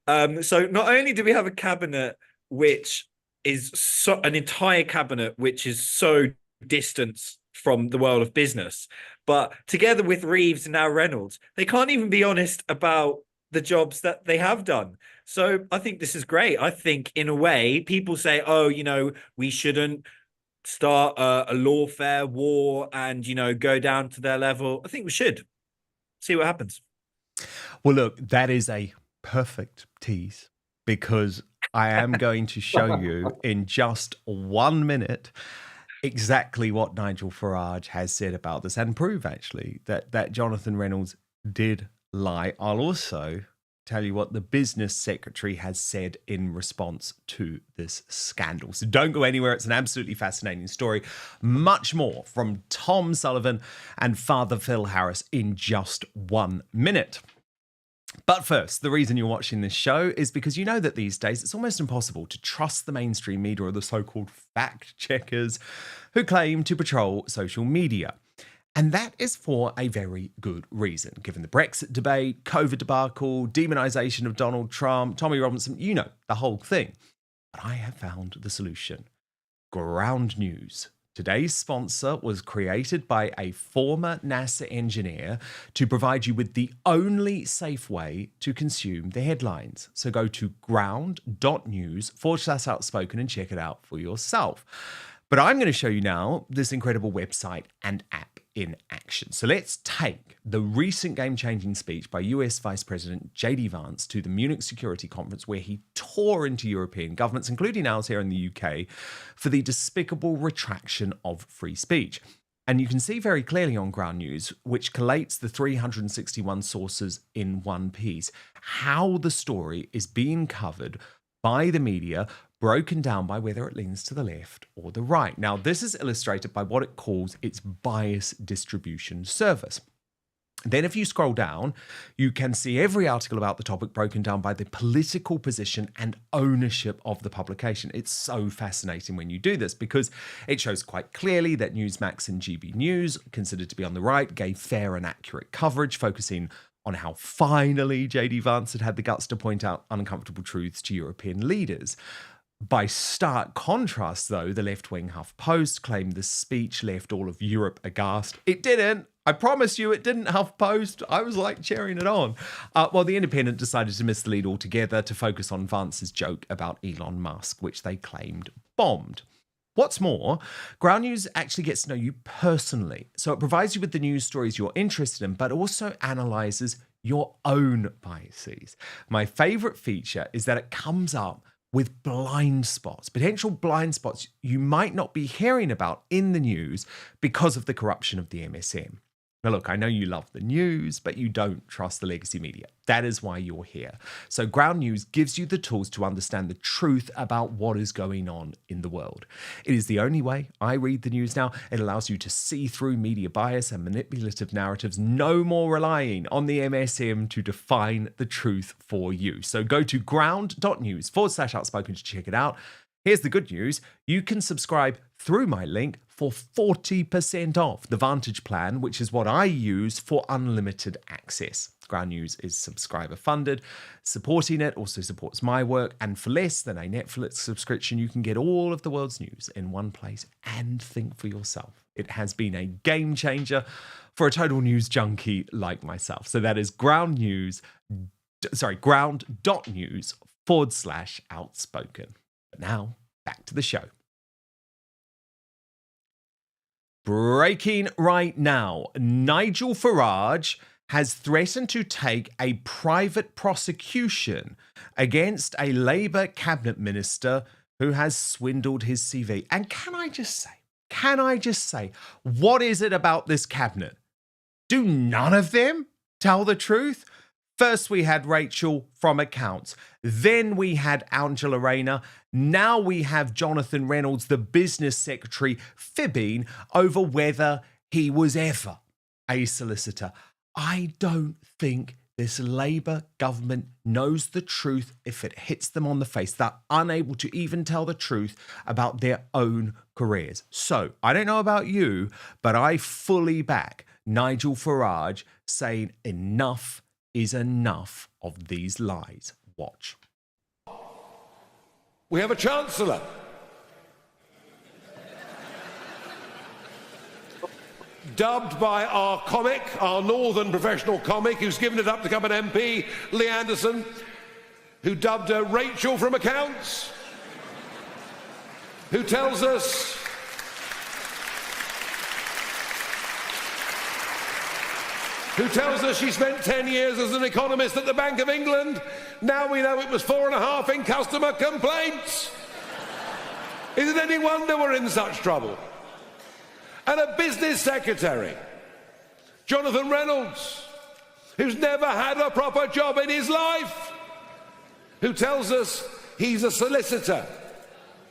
So not only do we have a cabinet which is an entire cabinet which is so distant from the world of business, but together with Reeves and now Reynolds, they can't even be honest about the jobs that they have done. So I think this is great. I think in a way, people say, oh, we shouldn't start a lawfare war and, go down to their level. I think we should see what happens. Well, look, that is a perfect tease, because I am going to show you in just 1 minute exactly what Nigel Farage has said about this, and prove actually that Jonathan Reynolds did lie. I'll also tell you what the business secretary has said in response to this scandal. So don't go anywhere. It's an absolutely fascinating story. Much more from Tom Sullivan and Father Phil Harris in just 1 minute. But first, the reason you're watching this show is because you know that these days it's almost impossible to trust the mainstream media or the so-called fact checkers who claim to patrol social media. And that is for a very good reason, given the Brexit debate, COVID debacle, demonisation of Donald Trump, Tommy Robinson, the whole thing. But I have found the solution. Ground News. Today's sponsor was created by a former NASA engineer to provide you with the only safe way to consume the headlines. So go to ground.news/outspoken and check it out for yourself. But I'm going to show you now this incredible website and app in action. So let's take the recent game-changing speech by US Vice President J.D. Vance to the Munich Security Conference, where he tore into European governments, including ours here in the UK, for the despicable retraction of free speech. And you can see very clearly on Ground News, which collates the 361 sources in one piece, how the story is being covered by the media, broken down by whether it leans to the left or the right. Now, this is illustrated by what it calls its bias distribution service. Then if you scroll down, you can see every article about the topic broken down by the political position and ownership of the publication. It's so fascinating when you do this, because it shows quite clearly that Newsmax and GB News, considered to be on the right, gave fair and accurate coverage, focusing on how finally J.D. Vance had the guts to point out uncomfortable truths to European leaders. By stark contrast, though, the left-wing HuffPost claimed the speech left all of Europe aghast. It didn't. I promise you it didn't, HuffPost. I was like cheering it on. While the Independent decided to miss the lead altogether to focus on Vance's joke about Elon Musk, which they claimed bombed. What's more, Ground News actually gets to know you personally. So it provides you with the news stories you're interested in, but also analyzes your own biases. My favorite feature is that it comes up with blind spots, potential blind spots you might not be hearing about in the news because of the corruption of the MSM. Now, look, I know you love the news, but you don't trust the legacy media. That is why you're here. So Ground News gives you the tools to understand the truth about what is going on in the world. It is the only way I read the news now. It allows you to see through media bias and manipulative narratives, no more relying on the MSM to define the truth for you. So go to ground.news/outspoken to check it out. Here's the good news. You can subscribe through my link for 40% off the Vantage plan, which is what I use for unlimited access. Ground News is subscriber funded. Supporting it also supports my work. And for less than a Netflix subscription, you can get all of the world's news in one place and think for yourself. It has been a game changer for a total news junkie like myself. So that is ground.news/outspoken. But now, back to the show. Breaking right now, Nigel Farage has threatened to take a private prosecution against a Labour cabinet minister who has swindled his CV. And can I just say, what is it about this cabinet? Do none of them tell the truth? First, we had Rachel from accounts. Then we had Angela Rayner. Now we have Jonathan Reynolds, the business secretary, fibbing over whether he was ever a solicitor. I don't think this Labour government knows the truth if it hits them on the face. They're unable to even tell the truth about their own careers. So, I don't know about you, but I fully back Nigel Farage saying enough is enough of these lies. Watch. We have a Chancellor. Dubbed by our comic, our northern professional comic, who's given it up to become an MP, Lee Anderson, who dubbed her Rachel from accounts, who tells us she spent 10 years as an economist at the Bank of England. Now we know it was 4.5 in customer complaints. Is it any wonder we're in such trouble? And a business secretary, Jonathan Reynolds, who's never had a proper job in his life, who tells us he's a solicitor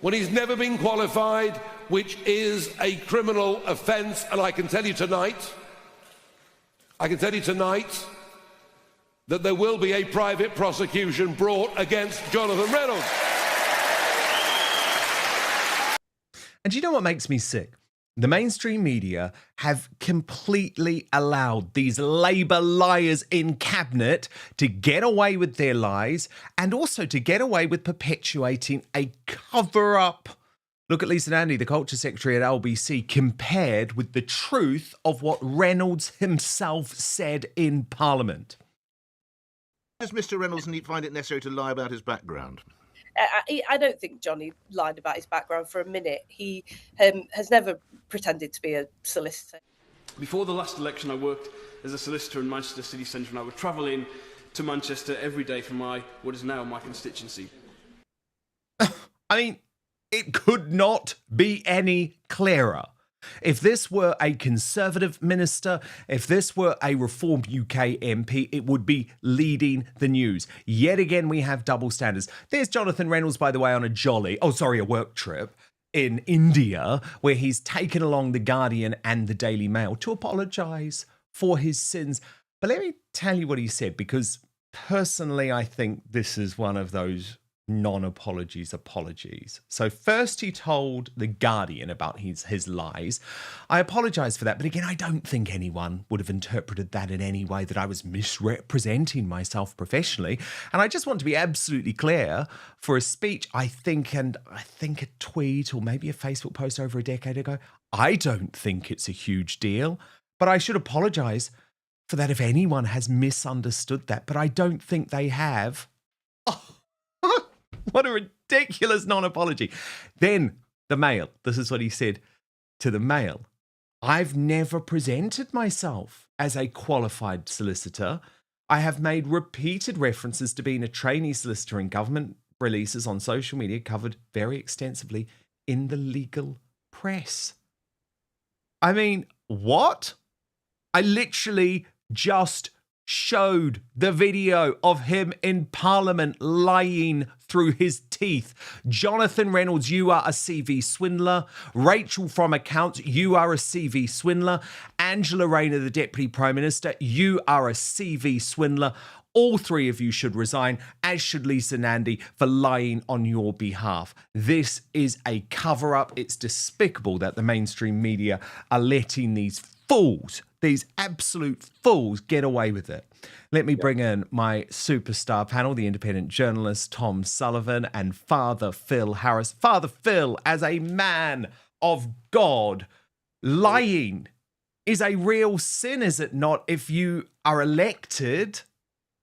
when he's never been qualified, which is a criminal offence. And I can tell you tonight that there will be a private prosecution brought against Jonathan Reynolds. And do you know what makes me sick? The mainstream media have completely allowed these Labour liars in cabinet to get away with their lies and also to get away with perpetuating a cover-up. Look at Lisa Nandy, the culture secretary at LBC, compared with the truth of what Reynolds himself said in Parliament. Does Mr. Reynolds find it necessary to lie about his background? I don't think Johnny lied about his background for a minute. He has never pretended to be a solicitor. Before the last election, I worked as a solicitor in Manchester city centre, and I would travel in to Manchester every day for what is now my constituency. I mean, it could not be any clearer. If this were a Conservative minister, if this were a Reform UK MP, it would be leading the news. Yet again, we have double standards. There's Jonathan Reynolds, by the way, on a work trip in India, where he's taken along The Guardian and the Daily Mail to apologise for his sins. But let me tell you what he said, because personally, I think this is one of those non-apologies apologies. So first he told The Guardian about his lies. I apologise for that, but again, I don't think anyone would have interpreted that in any way that I was misrepresenting myself professionally. And I just want to be absolutely clear, for a speech, I think a tweet or maybe a Facebook post over a decade ago, I don't think it's a huge deal, but I should apologise for that if anyone has misunderstood that, but I don't think they have. What a ridiculous non-apology. Then the Mail. This is what he said to the Mail. I've never presented myself as a qualified solicitor. I have made repeated references to being a trainee solicitor in government releases on social media covered very extensively in the legal press. I mean, what? I literally just showed the video of him in Parliament lying through his teeth. Jonathan Reynolds, you are a CV swindler. Rachel from accounts, you are a CV swindler. Angela Rayner, the Deputy Prime Minister, you are a CV swindler. All three of you should resign, as should Lisa Nandy, for lying on your behalf. This is a cover-up. It's despicable that the mainstream media are letting these fools, these absolute fools, get away with it. Let me bring in my superstar panel, the independent journalist Tom Sullivan and Father Phil Harris. Father Phil, as a man of God, lying is a real sin, is it not, if you are elected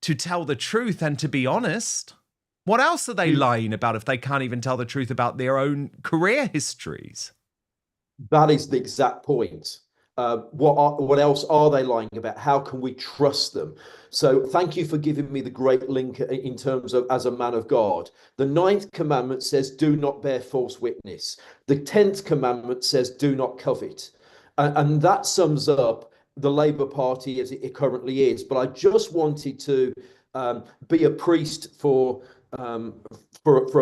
to tell the truth and to be honest? What else are they lying about if they can't even tell the truth about their own career histories? That is the exact point. What else are they lying about? How can we trust them? So thank you for giving me the great link in terms of as a man of God. The 9th commandment says, do not bear false witness. The 10th commandment says, do not covet. And that sums up the Labour Party as it currently is. But I just wanted to be a priest for a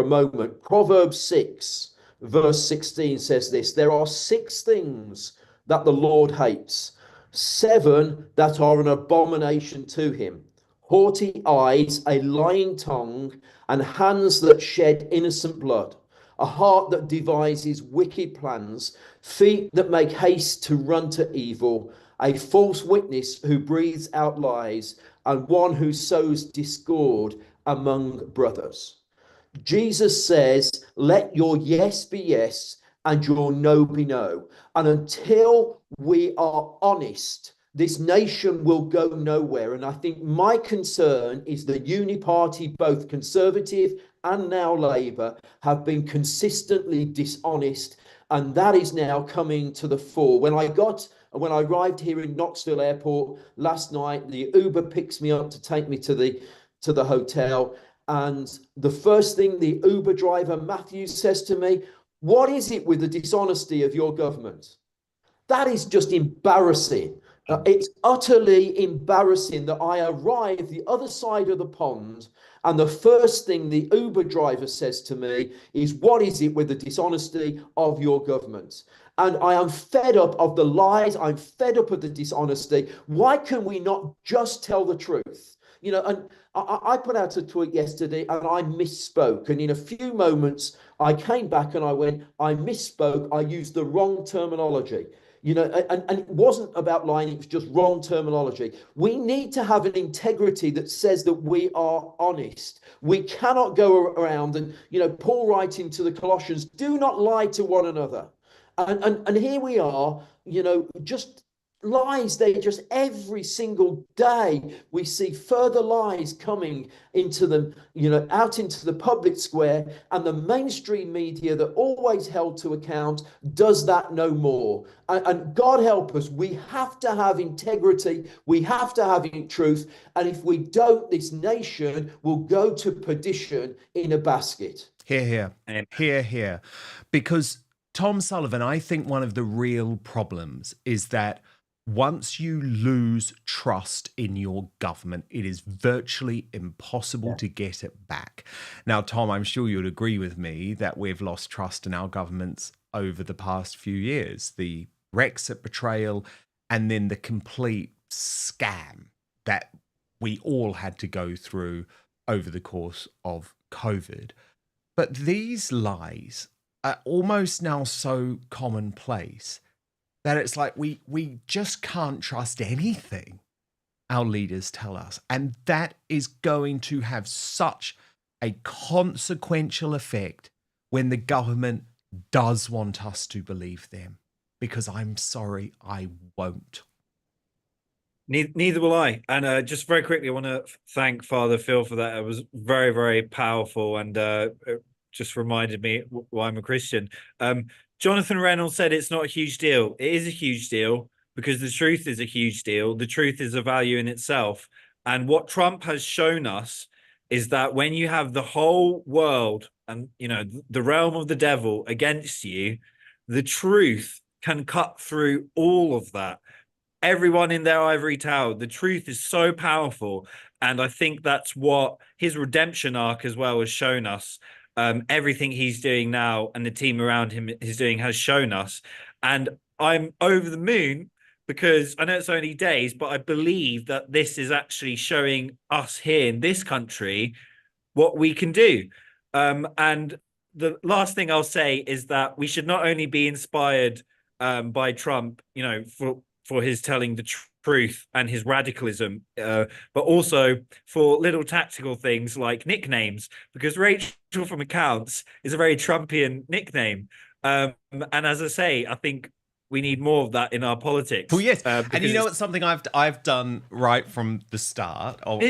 moment. Proverbs 6, verse 16 says this: there are 6 things that the Lord hates, 7 that are an abomination to him: haughty eyes, a lying tongue, and hands that shed innocent blood, a heart that devises wicked plans, feet that make haste to run to evil, a false witness who breathes out lies, and one who sows discord among brothers. Jesus says, let your yes be yes and your no be no. And until we are honest, this nation will go nowhere. And I think my concern is the Uni-Party, both Conservative and now Labour, have been consistently dishonest. And that is now coming to the fore. When I arrived here in Knoxville Airport last night, the Uber picks me up to take me to the hotel. And the first thing the Uber driver, Matthew, says to me, what is it with the dishonesty of your government? That is just embarrassing. It's utterly embarrassing that I arrive the other side of the pond and the first thing the Uber driver says to me is, what is it with the dishonesty of your government? And I am fed up of the lies. I'm fed up of the dishonesty. Why can we not just tell the truth? You know, and I put out a tweet yesterday and I misspoke. And in a few moments, I came back and I went, I misspoke. I used the wrong terminology. You know, and it wasn't about lying. It was just wrong terminology. We need to have an integrity that says that we are honest. We cannot go around and, you know, Paul writing to the Colossians, do not lie to one another. And here we are, you know, just lies. They just every single day we see further lies coming into the, you know, out into the public square, and the mainstream media that always held to account does that no more. And God help us, we have to have integrity, we have to have truth, and if we don't, this nation will go to perdition in a basket. Hear, hear. Hear, hear. Because Tom Sullivan, I think one of the real problems is that once you lose trust in your government, it is virtually impossible to get it back. Now, Tom, I'm sure you'd agree with me that we've lost trust in our governments over the past few years. The Brexit betrayal and then the complete scam that we all had to go through over the course of COVID. But these lies are almost now so commonplace that it's like we just can't trust anything our leaders tell us. And that is going to have such a consequential effect when the government does want us to believe them. Because I'm sorry, I won't. Neither will I. And just very quickly, I want to thank Father Phil for that. It was very, very powerful, and it just reminded me why I'm a Christian. Jonathan Reynolds said it's not a huge deal. It is a huge deal because the truth is a huge deal. The truth is a value in itself. And what Trump has shown us is that when you have the whole world and, you know, the realm of the devil against you, the truth can cut through all of that. Everyone in their ivory tower, the truth is so powerful. And I think that's what his redemption arc as well has shown us. Everything he's doing now and the team around him is doing has shown us. And I'm over the moon because I know it's only days, but I believe that this is actually showing us here in this country what we can do. And the last thing I'll say is that we should not only be inspired by Trump, you know, for his telling the truth and his radicalism, but also for little tactical things like nicknames, because Rachel from Accounts is a very Trumpian nickname. And as I say, I think we need more of that in our politics. Well, yes, and because you know, it's something I've done right from the start of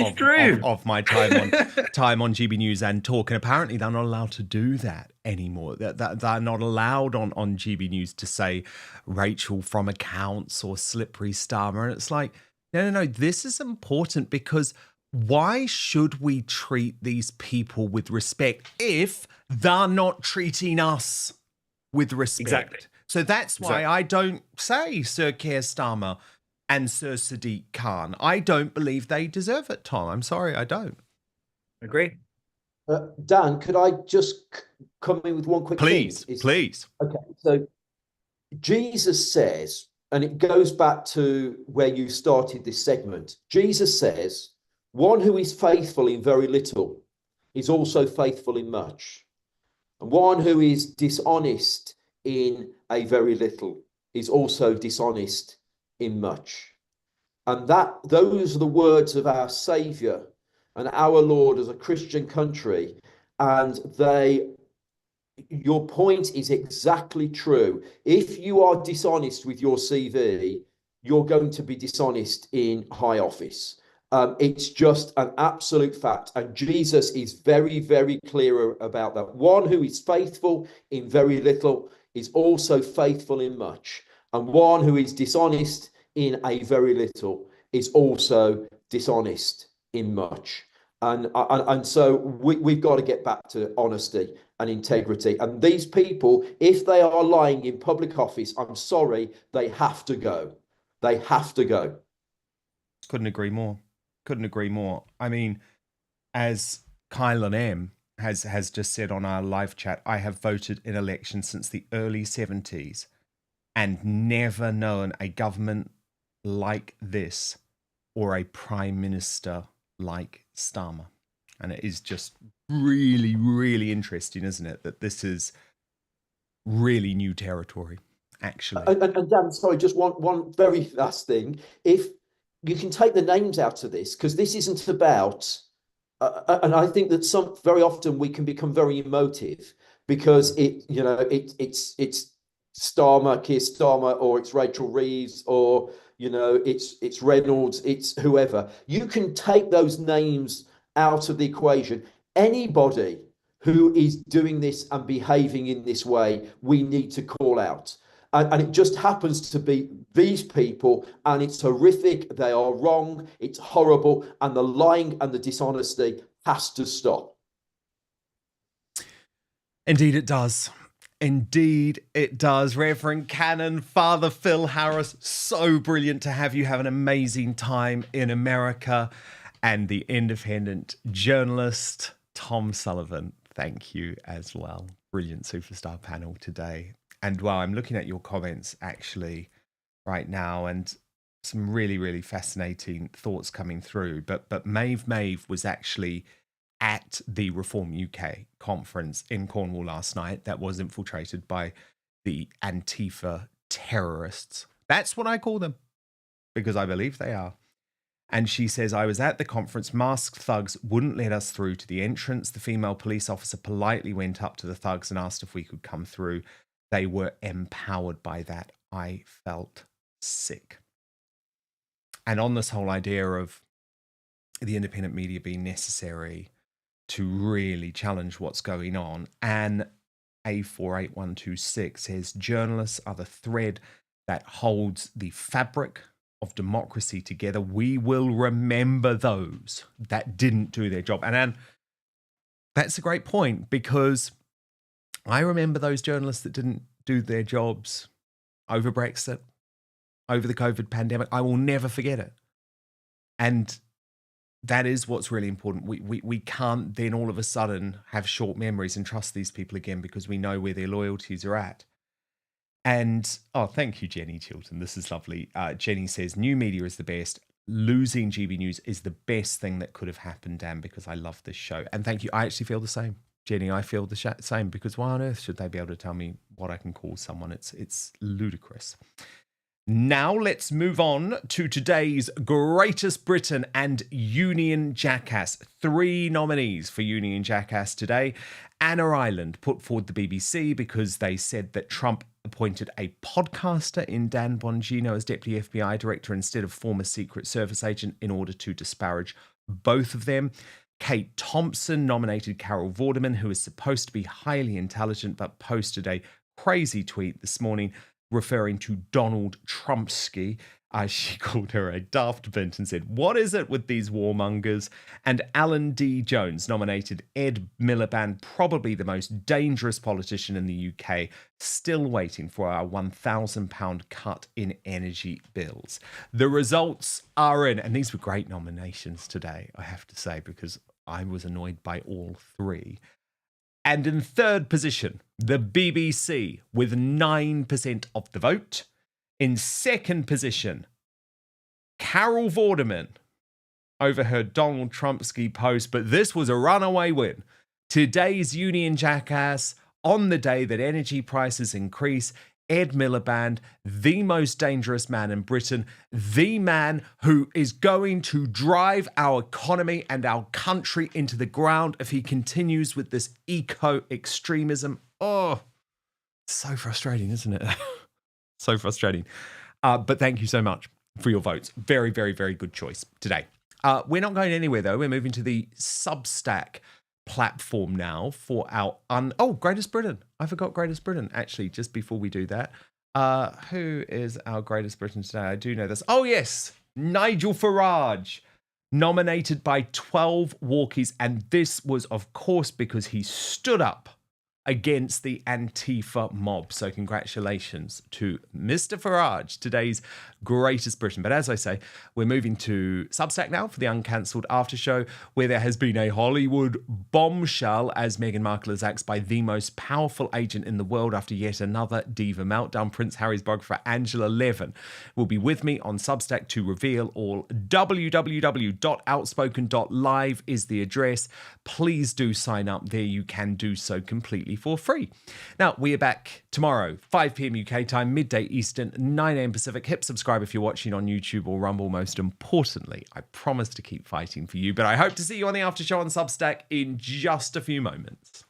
my time on GB News and Talk, and apparently they're not allowed to do that anymore. They're not allowed on GB News to say Rachel from accounts or slippery Starmer, and it's like, no, this is important because why should we treat these people with respect if they're not treating us with respect? Exactly. So that's why I don't say Sir Keir Starmer and Sir Sadiq Khan. I don't believe they deserve it, Tom. I'm sorry, I don't. Agree. Dan, could I just come in with one quick thing? Please. Okay, so Jesus says, and it goes back to where you started this segment. Jesus says, one who is faithful in very little is also faithful in much. And one who is dishonest in a very little is also dishonest in much. And those are the words of our Saviour and our Lord as a Christian country. And your point is exactly true. If you are dishonest with your CV, you're going to be dishonest in high office. It's just an absolute fact. And Jesus is very, very clear about that. One who is faithful in very little is also faithful in much. And one who is dishonest in a very little is also dishonest in much. And so we've got to get back to honesty and integrity. And these people, if they are lying in public office, I'm sorry, they have to go. They have to go. Couldn't agree more. I mean, as Kylan M has just said on our live chat, I have voted in elections since the early 70s and never known a government like this or a prime minister like Starmer. And it is just really, really interesting, isn't it, that this is really new territory, actually. And Dan, sorry, just one very last thing. If you can take the names out of this, because this isn't about, and I think that very often we can become very emotive because it's Starmer, Keir Starmer, or it's Rachel Reeves, or it's Reynolds, it's whoever. You can take those names out of the equation. Anybody who is doing this and behaving in this way, we need to call out. And it just happens to be these people, and it's horrific. They are wrong. It's horrible. And the lying and the dishonesty has to stop. Indeed, it does. Indeed, it does. Reverend Canon, Father Phil Harris, so brilliant to have you. Have an amazing time in America. And the independent journalist, Tom Sullivan, thank you as well. Brilliant superstar panel today. And while I'm looking at your comments actually right now, and some really, really fascinating thoughts coming through, but Maeve was actually at the Reform UK conference in Cornwall last night that was infiltrated by the Antifa terrorists. That's what I call them, because I believe they are. And she says, I was at the conference, masked thugs wouldn't let us through to the entrance. The female police officer politely went up to the thugs and asked if we could come through. They were empowered by that. I felt sick. And on this whole idea of the independent media being necessary to really challenge what's going on, and A48126 says, journalists are the thread that holds the fabric of democracy together. We will remember those that didn't do their job. And that's a great point, because I remember those journalists that didn't do their jobs over Brexit, over the COVID pandemic. I will never forget it. And that is what's really important. We can't then all of a sudden have short memories and trust these people again, because we know where their loyalties are at. And, oh, thank you, Jenny Chilton. This is lovely. Jenny says, new media is the best. Losing GB News is the best thing that could have happened, Dan, because I love this show. And thank you. I actually feel the same. Jenny, I feel the same, because why on earth should they be able to tell me what I can call someone? It's ludicrous. Now let's move on to today's Greatest Britain and Union Jackass. 3 nominees for Union Jackass today. Anna Ireland put forward the BBC because they said that Trump appointed a podcaster in Dan Bongino as Deputy FBI Director instead of former Secret Service agent in order to disparage both of them. Kate Thompson nominated Carol Vorderman, who is supposed to be highly intelligent, but posted a crazy tweet this morning referring to Donald Trumpsky. She called her a daft bint and said, "What is it with these warmongers?" And Alan D. Jones nominated Ed Miliband, probably the most dangerous politician in the UK, still waiting for our £1,000 cut in energy bills. The results are in, and these were great nominations today, I have to say, because I was annoyed by all 3. And in third position, the BBC with 9% of the vote. In second position, Carol Vorderman over her Donald Trumpsky post, but this was a runaway win. Today's Union Jackass, on the day that energy prices increase, Ed Miliband, the most dangerous man in Britain, the man who is going to drive our economy and our country into the ground if he continues with this eco-extremism. Oh, so frustrating, isn't it? So frustrating. But thank you so much for your votes. Very, very, very good choice today. We're not going anywhere, though. We're moving to the Substack platform now for our Greatest Britain. I forgot Greatest Britain, actually, just before we do that. Who is our Greatest Britain today? I do know this. Oh, yes. Nigel Farage, nominated by 12 walkies. And this was, of course, because he stood up against the Antifa mob. So congratulations to Mr. Farage, today's Greatest Britain. But as I say, we're moving to Substack now for the Uncancelled After Show, where there has been a Hollywood bombshell as Meghan Markle is axed by the most powerful agent in the world after yet another diva meltdown. Prince Harry's biographer Angela Levin will be with me on Substack to reveal all. www.outspoken.live is the address. Please do sign up there. You can do so completely for free. Now, we are back tomorrow, 5 p.m. UK time, midday Eastern, 9 a.m. Pacific. Hit subscribe if you're watching on YouTube or Rumble. Most importantly, I promise to keep fighting for you, but I hope to see you on the after show on Substack in just a few moments.